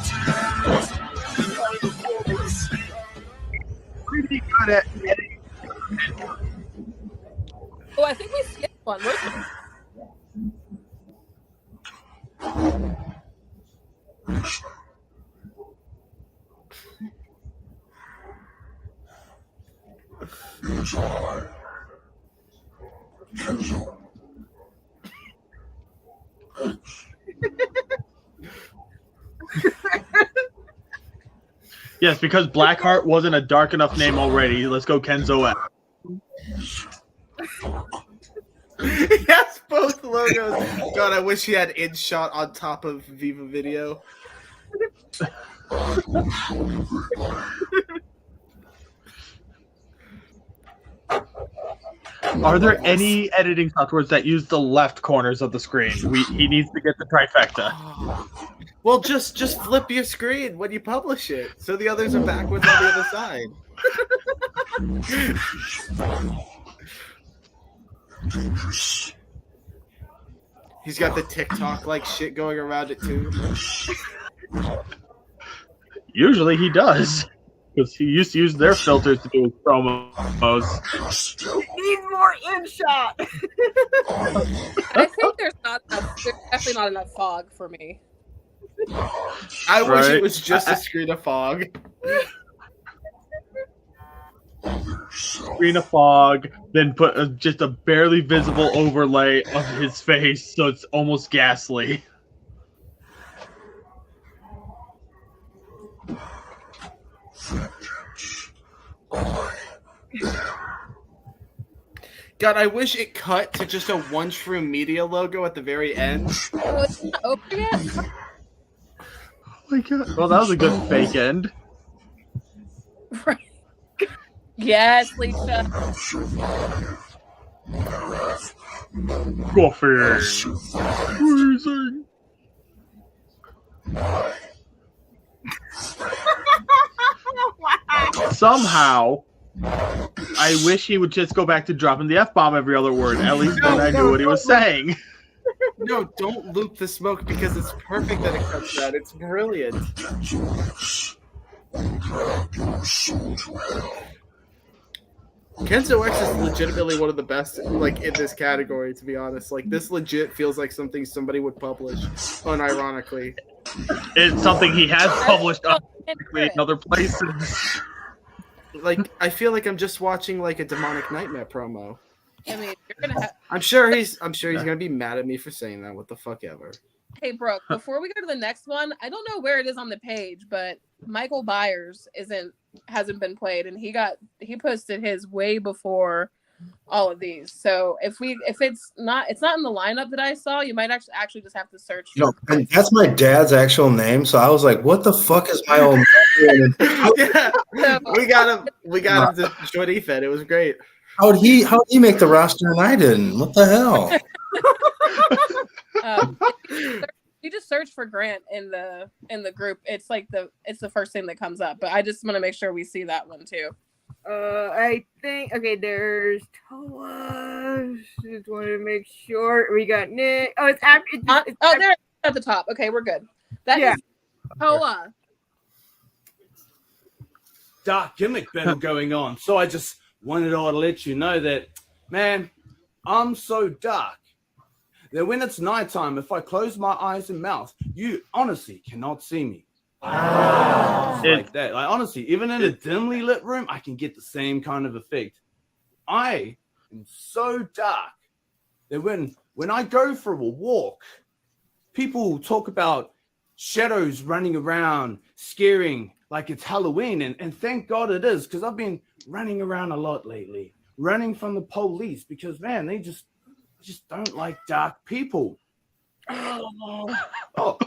Pretty good at getting. Oh, I think we skipped one. Where's Yes, because Blackheart wasn't a dark enough name already. Let's go Kenzo F. Yes, both logos. God, I wish he had InShot on top of Viva Video. Are there any editing softwares that use the left corners of the screen? He needs to get the trifecta. Well, just flip your screen when you publish it, so the others are backwards on the other side. He's got the TikTok like shit going around it too. Usually he does, because he used to use their filters to do his promos. Need more InShot. I think there's definitely not enough fog for me. I wish Right? it was just a screen of fog. Screen of fog, then put just a barely visible overlay of his face, so it's almost ghastly. God, I wish it cut to just a One True Media logo at the very end. Oh, it's not open yet? Oh my god. Well, that was a good fake end. Yes, Lisa. Coffee. Freezing. Somehow, I wish he would just go back to dropping the F-bomb every other word. At least then I knew what he was saying. No, don't loop the smoke because it's perfect that it cuts out. It's brilliant. Kenzo X is legitimately one of the best, like, in this category, to be honest. Like, this legit feels like something somebody would publish, unironically. It's something he has published in other places. Like, I feel like I'm just watching, like, a Demonic Nightmare promo. I mean, you're gonna have. I'm sure he's gonna be mad at me for saying that. What the fuck ever. Hey, Brooke. Before we go to the next one, I don't know where it is on the page, but Michael Byers hasn't been played, and he posted his way before all of these. So if it's not in the lineup that I saw, you might actually just have to search. No, and that's my dad's actual name. So I was like, "What the fuck is my old name?" Yeah, we got him to join EFED. It was great. How'd he make the roster and I didn't? What the hell? You just search for Grant in the group. It's like it's the first thing that comes up. But I just want to make sure we see that one too. I think there's Toa. Just want to make sure we got Nick. Oh, it's after. There at the top. Okay, we're good. That is Toa. Dark gimmick battle going on. So I just wanted to let you know that, man, I'm so dark that when it's nighttime, if I close my eyes and mouth, you honestly cannot see me. Like that. Like, honestly, even in a dimly lit room, I can get the same kind of effect. I am so dark that when I go for a walk, people talk about shadows running around, scaring like it's Halloween. And thank God it is, because I've been running around a lot lately, running from the police because, man, they just don't like dark people. Oh,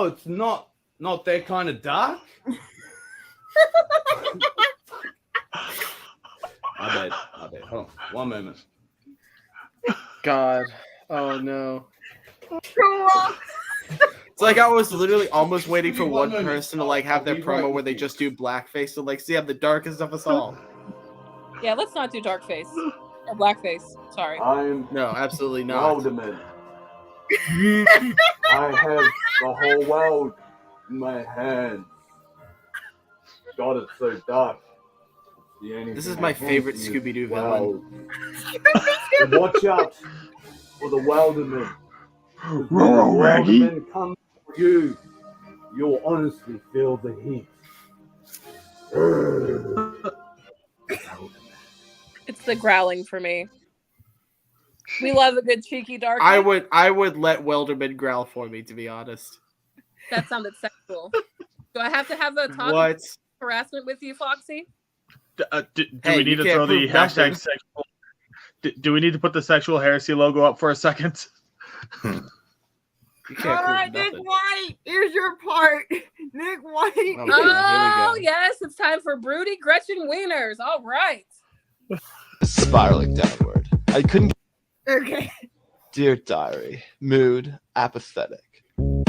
it's not that kind of dark. I bet. Hold on, 1 moment. God. Oh no. It's like I was literally almost waiting for one person to like have their promo where they just do blackface. So like, see, I'm the darkest of us all. Yeah, let's not do dark face or blackface. Sorry. No, absolutely not. Alderman. I have the whole world in my hands. God, it's so dark. This is my favorite Scooby-Doo villain. Watch out for the Wilderman. Roll, Raggy. Wilderman comes for you. You'll honestly feel the heat. It's the growling for me. We love a good cheeky dark. I would let Welderman growl for me, to be honest. That sounded sexual. Do I have to have a talk harassment with you, Foxy? Do we need to throw the hashtag sexual? Do we need to put the sexual heresy logo up for a second? All right, Nick White, here's your part. Nick White. Oh, yes, it's time for Broody Gretchen Wieners. All right. Spiraling downward. I couldn't. Okay. Dear diary, mood apathetic.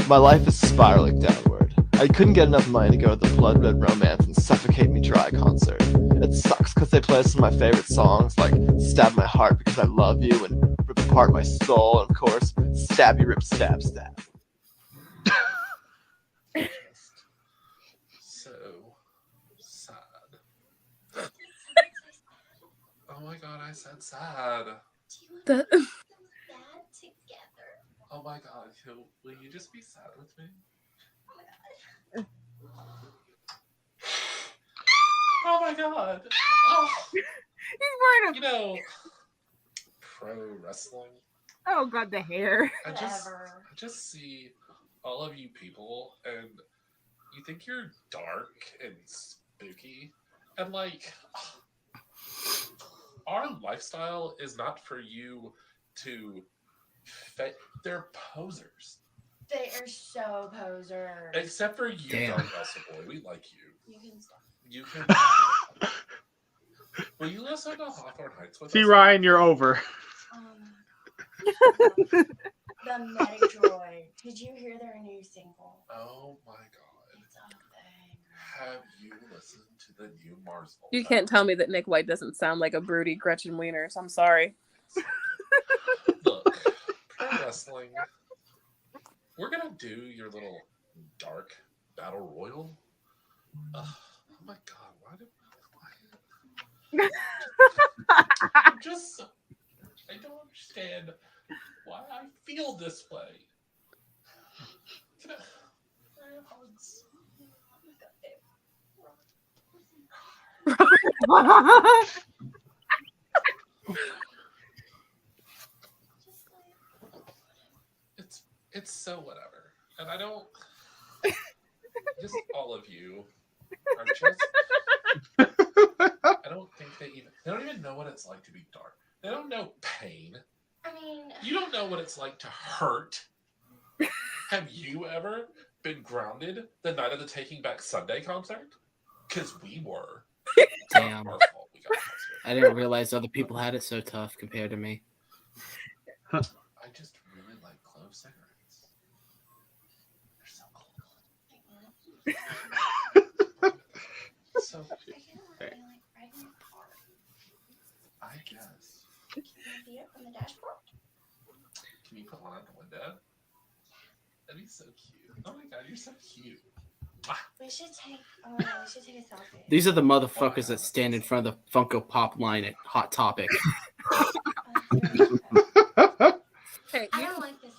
My life is spiraling downward. I couldn't get enough money to go to the Blood Red Romance and Suffocate Me Dry concert. It sucks because they play some of my favorite songs, like Stab My Heart Because I Love You and Rip Apart My Soul, and of course, Stabby Rip Stab Stab. So sad. Oh my god, I said sad. Oh my god, will you just be sad with me? Oh my god. Oh. He's wearing pro wrestling. Oh god, the hair. I just see all of you people and you think you're dark and spooky and like our lifestyle is not for you to they're posers. They are so posers. Except for you, Damn. Dark Elsa Boy. We like you. You can stop. You can. Will you listen to Hawthorne Heights with See, us? Ryan, you're over. The Metadroid. Did you hear their new single? Oh my god. Have you listened to the new Mars Volta? You can't tell me that Nick White doesn't sound like a broody Gretchen Wieners. I'm sorry. Look, pro wrestling. We're gonna do your little dark battle royal. Oh my god, why did just I don't understand why I feel this way. Can I have hugs? It's so whatever, and I don't. Just all of you are just. I don't think they don't even know what it's like to be dark. They don't know pain. I mean, You don't know what it's like to hurt. Have you ever been grounded the night of the Taking Back Sunday concert? Because we were. Damn. Our fault. We got I didn't realize other people had it so tough compared to me. I just really like clove cigarettes. They're so cool. So, I guess. can you beat it from the dashboard? Can you put one out the window? That'd be so cute. Oh my god, you're so cute. We should take. Oh no, we should take a selfie. These are the motherfuckers that stand in front of the Funko Pop line at Hot Topic. Hey,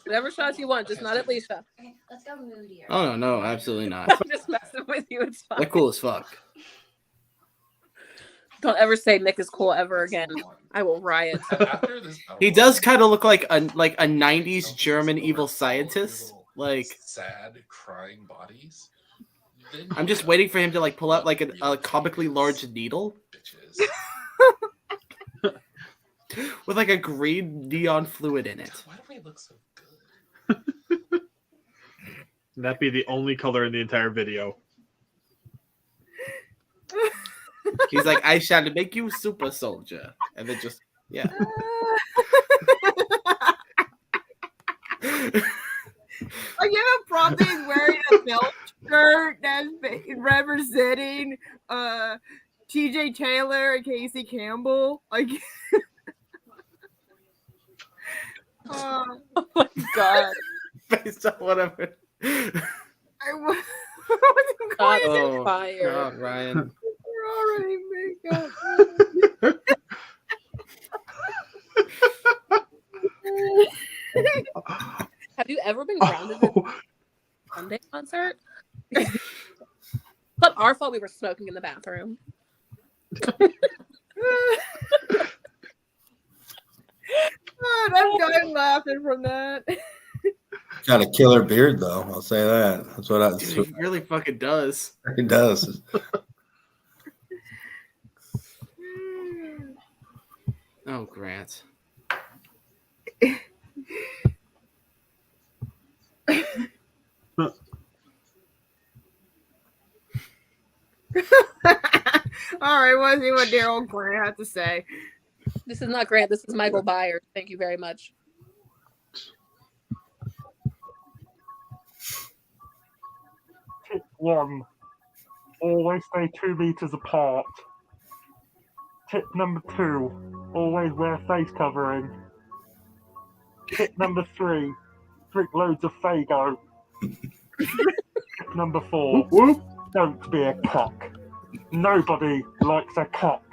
whatever shots you want, just not at Leisha. Okay, let's go moodier. Oh, no, absolutely not. I'm just messing with you. It's fine. They're cool as fuck. Don't ever say Nick is cool ever again. I will riot. He does kind of look like a 90s German evil scientist. Like sad, crying bodies. I'm just waiting for him to pull out a comically large needle with a green neon fluid in it. Why do we look so That'd be the only color in the entire video. He's like, I shall make you super soldier. And then just, yeah. I give a prompt that he's wearing a belt shirt that's representing TJ Taylor and Casey Campbell. Like, oh my god. Based on whatever. God, Oh, fire. God, Ryan. We're already makeup. Have you ever been grounded at a Sunday concert? It's not our fault we were smoking in the bathroom. God, I'm dying laughing from that. Got a killer beard, though. I'll say that. That's what I. Dude, he really fucking does. He does. Oh, Grant. All right, let's see what Daryl Grant had to say. This is not Grant. This is Michael Byers. Thank you very much. Tip 1. Always stay 2 meters apart. Tip number 2. Always wear face covering. Tip number 3. Drink loads of Faygo. Tip number 4. Don't be a cock. Nobody likes a cock.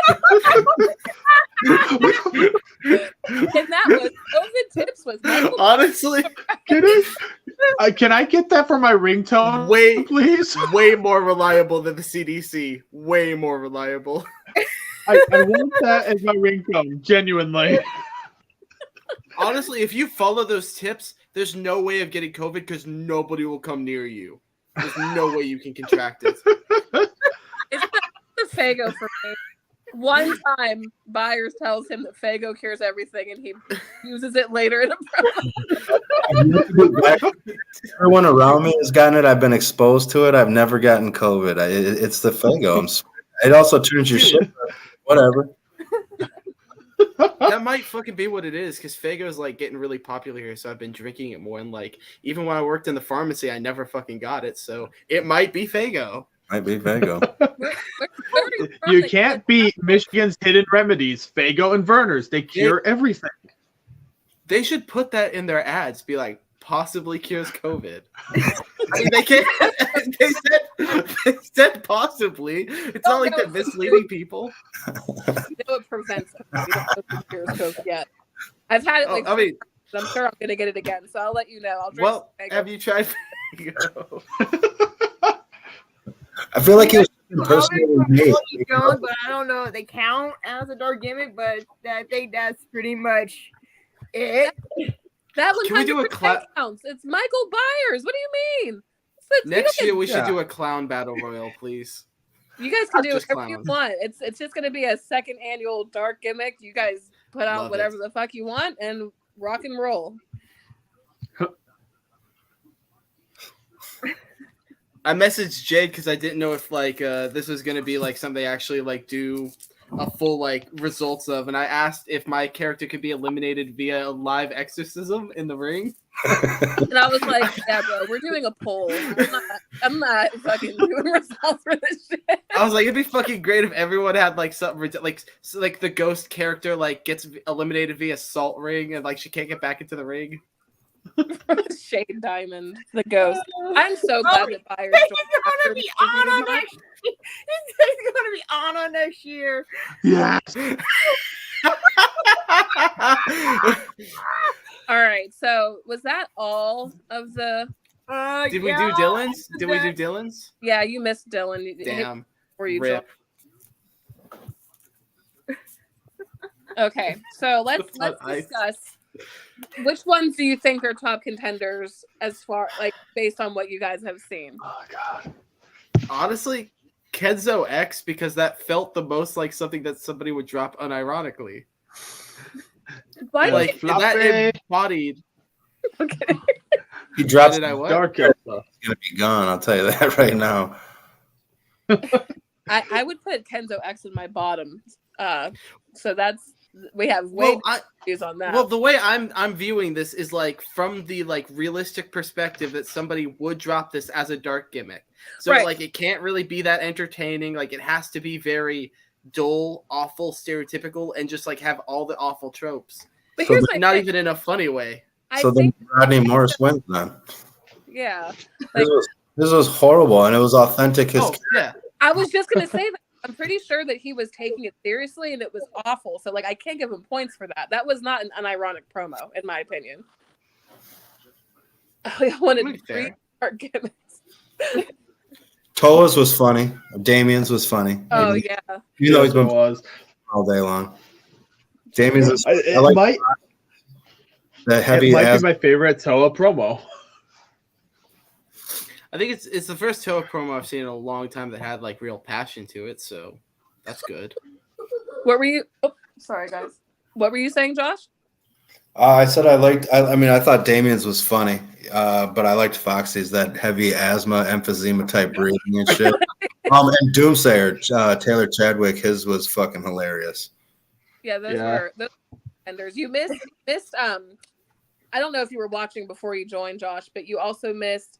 And that was COVID tips was Michael Honestly, can I get that for my ringtone? Way, please. Way more reliable than the CDC. Way more reliable. I want that as my ringtone. Genuinely. Honestly, if you follow those tips, there's no way of getting COVID because nobody will come near you. There's no way you can contract it. It's the Faygo for me. One time, Byers tells him that Faygo cures everything, and he uses it later in a promo. Everyone around me has gotten it. I've been exposed to it. I've never gotten COVID. It's the Faygo. It also turns your shit. Whatever. That might fucking be what it is, because Faygo's getting really popular here, so I've been drinking it more. And even when I worked in the pharmacy, I never fucking got it, so it might be Faygo. Might be Fago. You can't beat Michigan's hidden remedies, Fago and Verner's. They cure everything. They should put that in their ads. Be like, possibly cures COVID. I mean, they can't. They said possibly. It's not like they're misleading people. You know it prevents COVID. You don't know if it cures COVID yet. I've had it. Like, I mean, I'm sure I'm gonna get it again. So I'll let you know. I'll drink. Well, have you tried Fago? I feel like it was Probably personally made. Jones, but I don't know if they count as a dark gimmick, but I think that's pretty much it. That one Can we do a counts. It's Michael Byers. What do you mean? Next year we should do a clown battle royal, please. You guys can do Just whatever you clowns. want. It's just gonna be a second annual dark gimmick. You guys put out Love whatever the fuck you want and rock and roll. I messaged Jade because I didn't know if this was gonna be like something they actually do a full results of, and I asked if my character could be eliminated via a live exorcism in the ring. And I was like, yeah, bro, we're doing a poll. I'm not fucking doing results for this shit. I was like, it'd be fucking great if everyone had something like the ghost character gets eliminated via salt ring and she can't get back into the ring. Shade Diamond, the ghost. I'm so glad that Byers He's gonna be on next. He's gonna be on next year. Yes. All right. So was that all of the? Did we do Dylan's? Did we do Dylan's? Yeah, you missed Dylan. Damn. Were you Rip. Okay, so let's discuss which ones do you think are top contenders as far based on what you guys have seen. Oh god. Honestly, Kenzo X, because that felt the most like something that somebody would drop unironically. Why that embodied. Okay. He drops Did I what? Dark Elsa. He's gonna be gone. I'll tell you that right now. I would put Kenzo X in my bottom. So we have views on that. Well, the way I'm viewing this is from the realistic perspective that somebody would drop this as a dark gimmick. So Right. it can't really be that entertaining. It has to be very dull, awful, stereotypical, and just have all the awful tropes. But here's my not thing. even in a funny way. So then Rodney Morris wins then. Yeah. This was horrible, and it was authentic. Yeah. I was just gonna say that. I'm pretty sure that he was taking it seriously and it was awful. So I can't give him points for that. That was not an unironic promo, in my opinion. I wanted 3 dark gimmicks. Toa's was funny. Damien's was funny. Oh yeah. You know he's been was all day long. Damien's was, It I like might, the heavy it might ass. be my favorite Toa promo. I think it's the first Toa promo I've seen in a long time that had real passion to it, so that's good. What were you? Oh, sorry, guys. What were you saying, Josh? I said I liked. I mean, I thought Damien's was funny, but I liked Foxy's, that heavy asthma, emphysema type breathing and shit. And Doomsayer, Taylor Chadwick, his was fucking hilarious. Yeah, those were contenders. You missed. I don't know if you were watching before you joined, Josh, but you also missed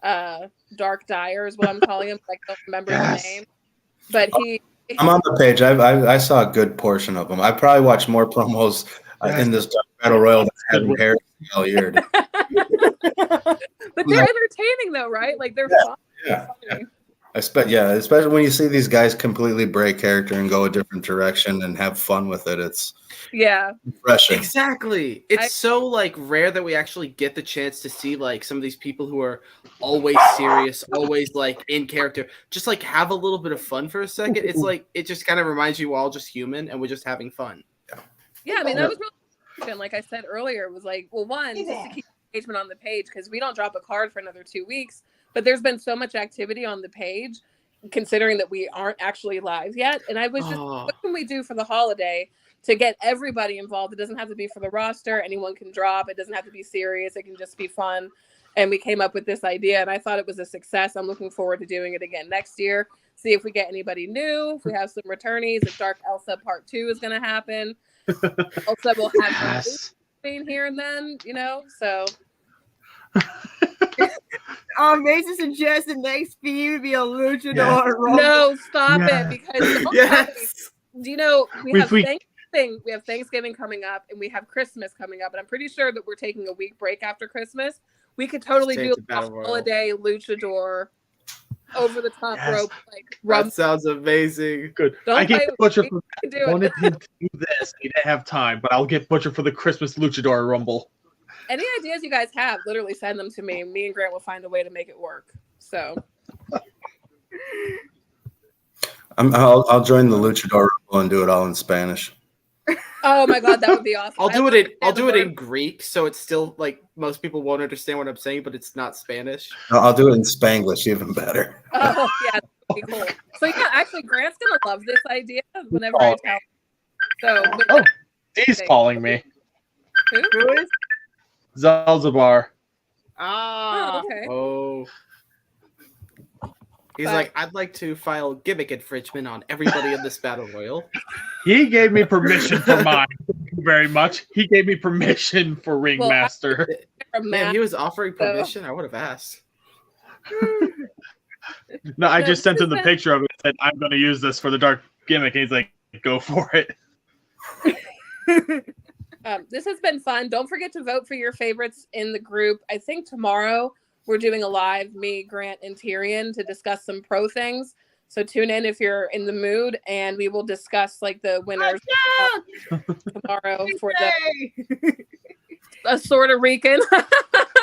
Dark Dyer is what I'm calling him. I don't remember his name, but I'm on the page. I saw a good portion of them. I probably watched more promos in this Battle Royal than having Harry all year. But they're entertaining though, right? They're fun. Yeah. Especially when you see these guys completely break character and go a different direction and have fun with it. It's refreshing. Exactly. It's so rare that we actually get the chance to see some of these people who are always serious, always in character, just have a little bit of fun for a second. It's it just kind of reminds you we're all just human and we're just having fun. Yeah, I mean that was really important. Like I said earlier, it was one, just to keep engagement on the page because we don't drop a card for another 2 weeks. But there's been so much activity on the page, considering that we aren't actually live yet. And I was just, what can we do for the holiday to get everybody involved? It doesn't have to be for the roster. Anyone can drop. It doesn't have to be serious. It can just be fun. And we came up with this idea, and I thought it was a success. I'm looking forward to doing it again next year. See if we get anybody new. If we have some returnees. If Dark Elsa Part 2 is going to happen. Elsa will have some here and then, so... Mason suggested next theme would be a luchador rumble. No, stop it, because do you know we have Thanksgiving coming up and we have Christmas coming up, and I'm pretty sure that we're taking a week break after Christmas. We could totally do a holiday luchador over the top rope rumble. That sounds amazing. Good. Don't I get fight Butcher with me. for We can do I wanted it. him to do this. He didn't have time, but I'll get Butcher for the Christmas Luchador Rumble. Any ideas you guys have, literally send them to me. Me and Grant will find a way to make it work. So I'll join the Luchador Rumble and do it all in Spanish. oh my god, that would be awesome. I'll do it in Greek, so it's still like most people won't understand what I'm saying, but it's not Spanish. I'll do it in Spanglish, even better. Oh yeah, that'd be cool. So yeah, actually, Grant's gonna love this idea whenever I tell him. So He's calling me. Who is? Zalzabar. Ah. Oh, okay. Oh. He's like, I'd like to file gimmick infringement on everybody in this battle royal. He gave me permission for mine. Thank you very much. He gave me permission for Ringmaster. Man, he was offering permission. I would have asked. No, I just sent him the picture of it and said, I'm going to use this for the dark gimmick. And he's like, go for it. This has been fun. Don't forget to vote for your favorites in the group. I think tomorrow we're doing a live, me, Grant, and Tyrion, to discuss some pro things. So tune in if you're in the mood, and we will discuss like the winners tomorrow for a sort of Rican.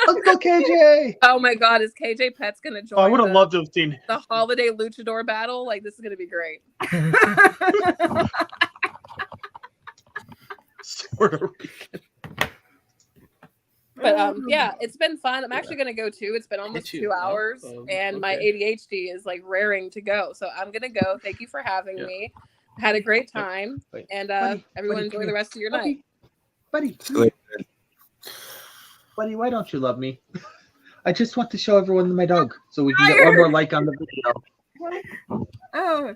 Uncle KJ. Oh my God, is KJ Pet's gonna join? Oh, I would have loved to have seen the holiday luchador battle. Like, this is gonna be great. Sort of Rican. But yeah, it's been fun. I'm actually gonna go too. It's been almost 2 hours, and my ADHD is like raring to go. So I'm gonna go. Thank you for having me. Had a great time, and everyone enjoy the rest of your night. Buddy, why don't you love me? I just want to show everyone my dog so we can get one more like on the video. Oh.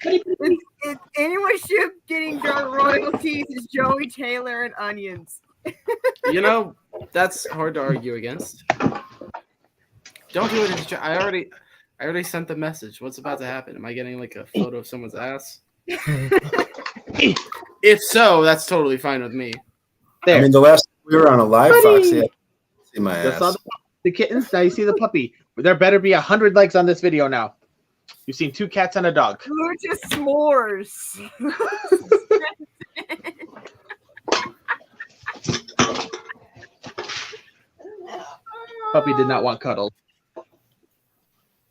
If anyone should getting dark royalties is Joey Taylor and onions. You know, that's hard to argue against. Don't do it. I already sent the message. What's about to happen? Am I getting like a photo of someone's ass? If so, that's totally fine with me. I mean, the last time we were on a live, Foxy, I see my ass. Saw the kittens. Now you see the puppy. There better be 100 likes on this video now. You've seen 2 cats and a dog. Lucha s'mores. Puppy did not want cuddles.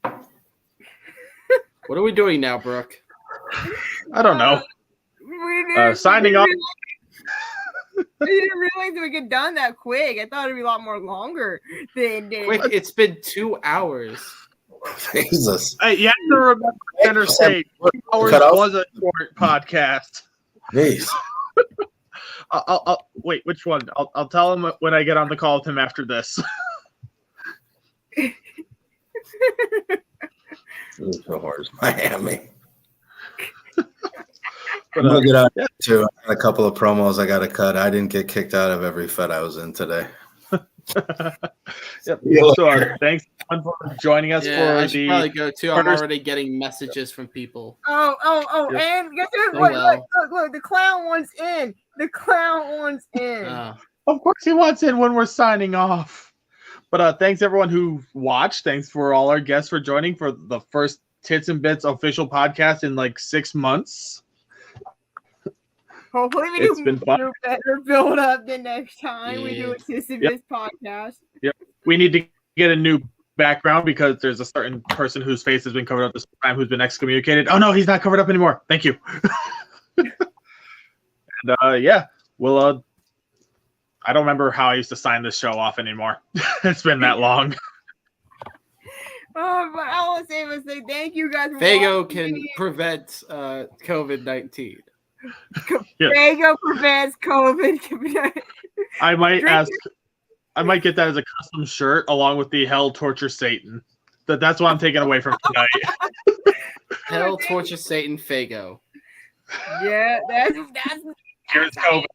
What are we doing now, Brooke? I don't know. Signing off. I didn't realize it would get done that quick. I thought it'd be a lot more longer than Quick, it's been 2 hours. Jesus. Hey, you have to remember Center State. 2 hours was a short podcast. Jeez. I'll wait. Which one? I'll tell him when I get on the call with him after this. So hard as Miami. I'm gonna get out too. I got a couple of promos I got to cut. I didn't get kicked out of every Fed I was in today. Yep. So, thanks for joining us for I should the. probably go too. I'm already getting messages from people. Oh, Yes. and guess what? Oh, well. Look, the clown one's in. The clown one's in. Of course, he wants in when we're signing off. But thanks everyone who watched. Thanks for all our guests for joining for the first Tits and Bits official podcast in like 6 months. Hopefully we It's been fun. do better build up the next time we do a Tits and Bits podcast. Yep. We need to get a new background because there's a certain person whose face has been covered up this time who's been excommunicated. Oh no, he's not covered up anymore. Thank you. And yeah, we'll I don't remember how I used to sign this show off anymore. It's been that long. Oh, but all I'll say was say thank you guys for Fago watching. can prevent COVID-19. Yes. Fago prevents COVID. I might get that as a custom shirt along with the Hell Torture Satan. That's what I'm taking away from tonight. Hell, torture, Satan, Fago. Yeah, that's Here's COVID.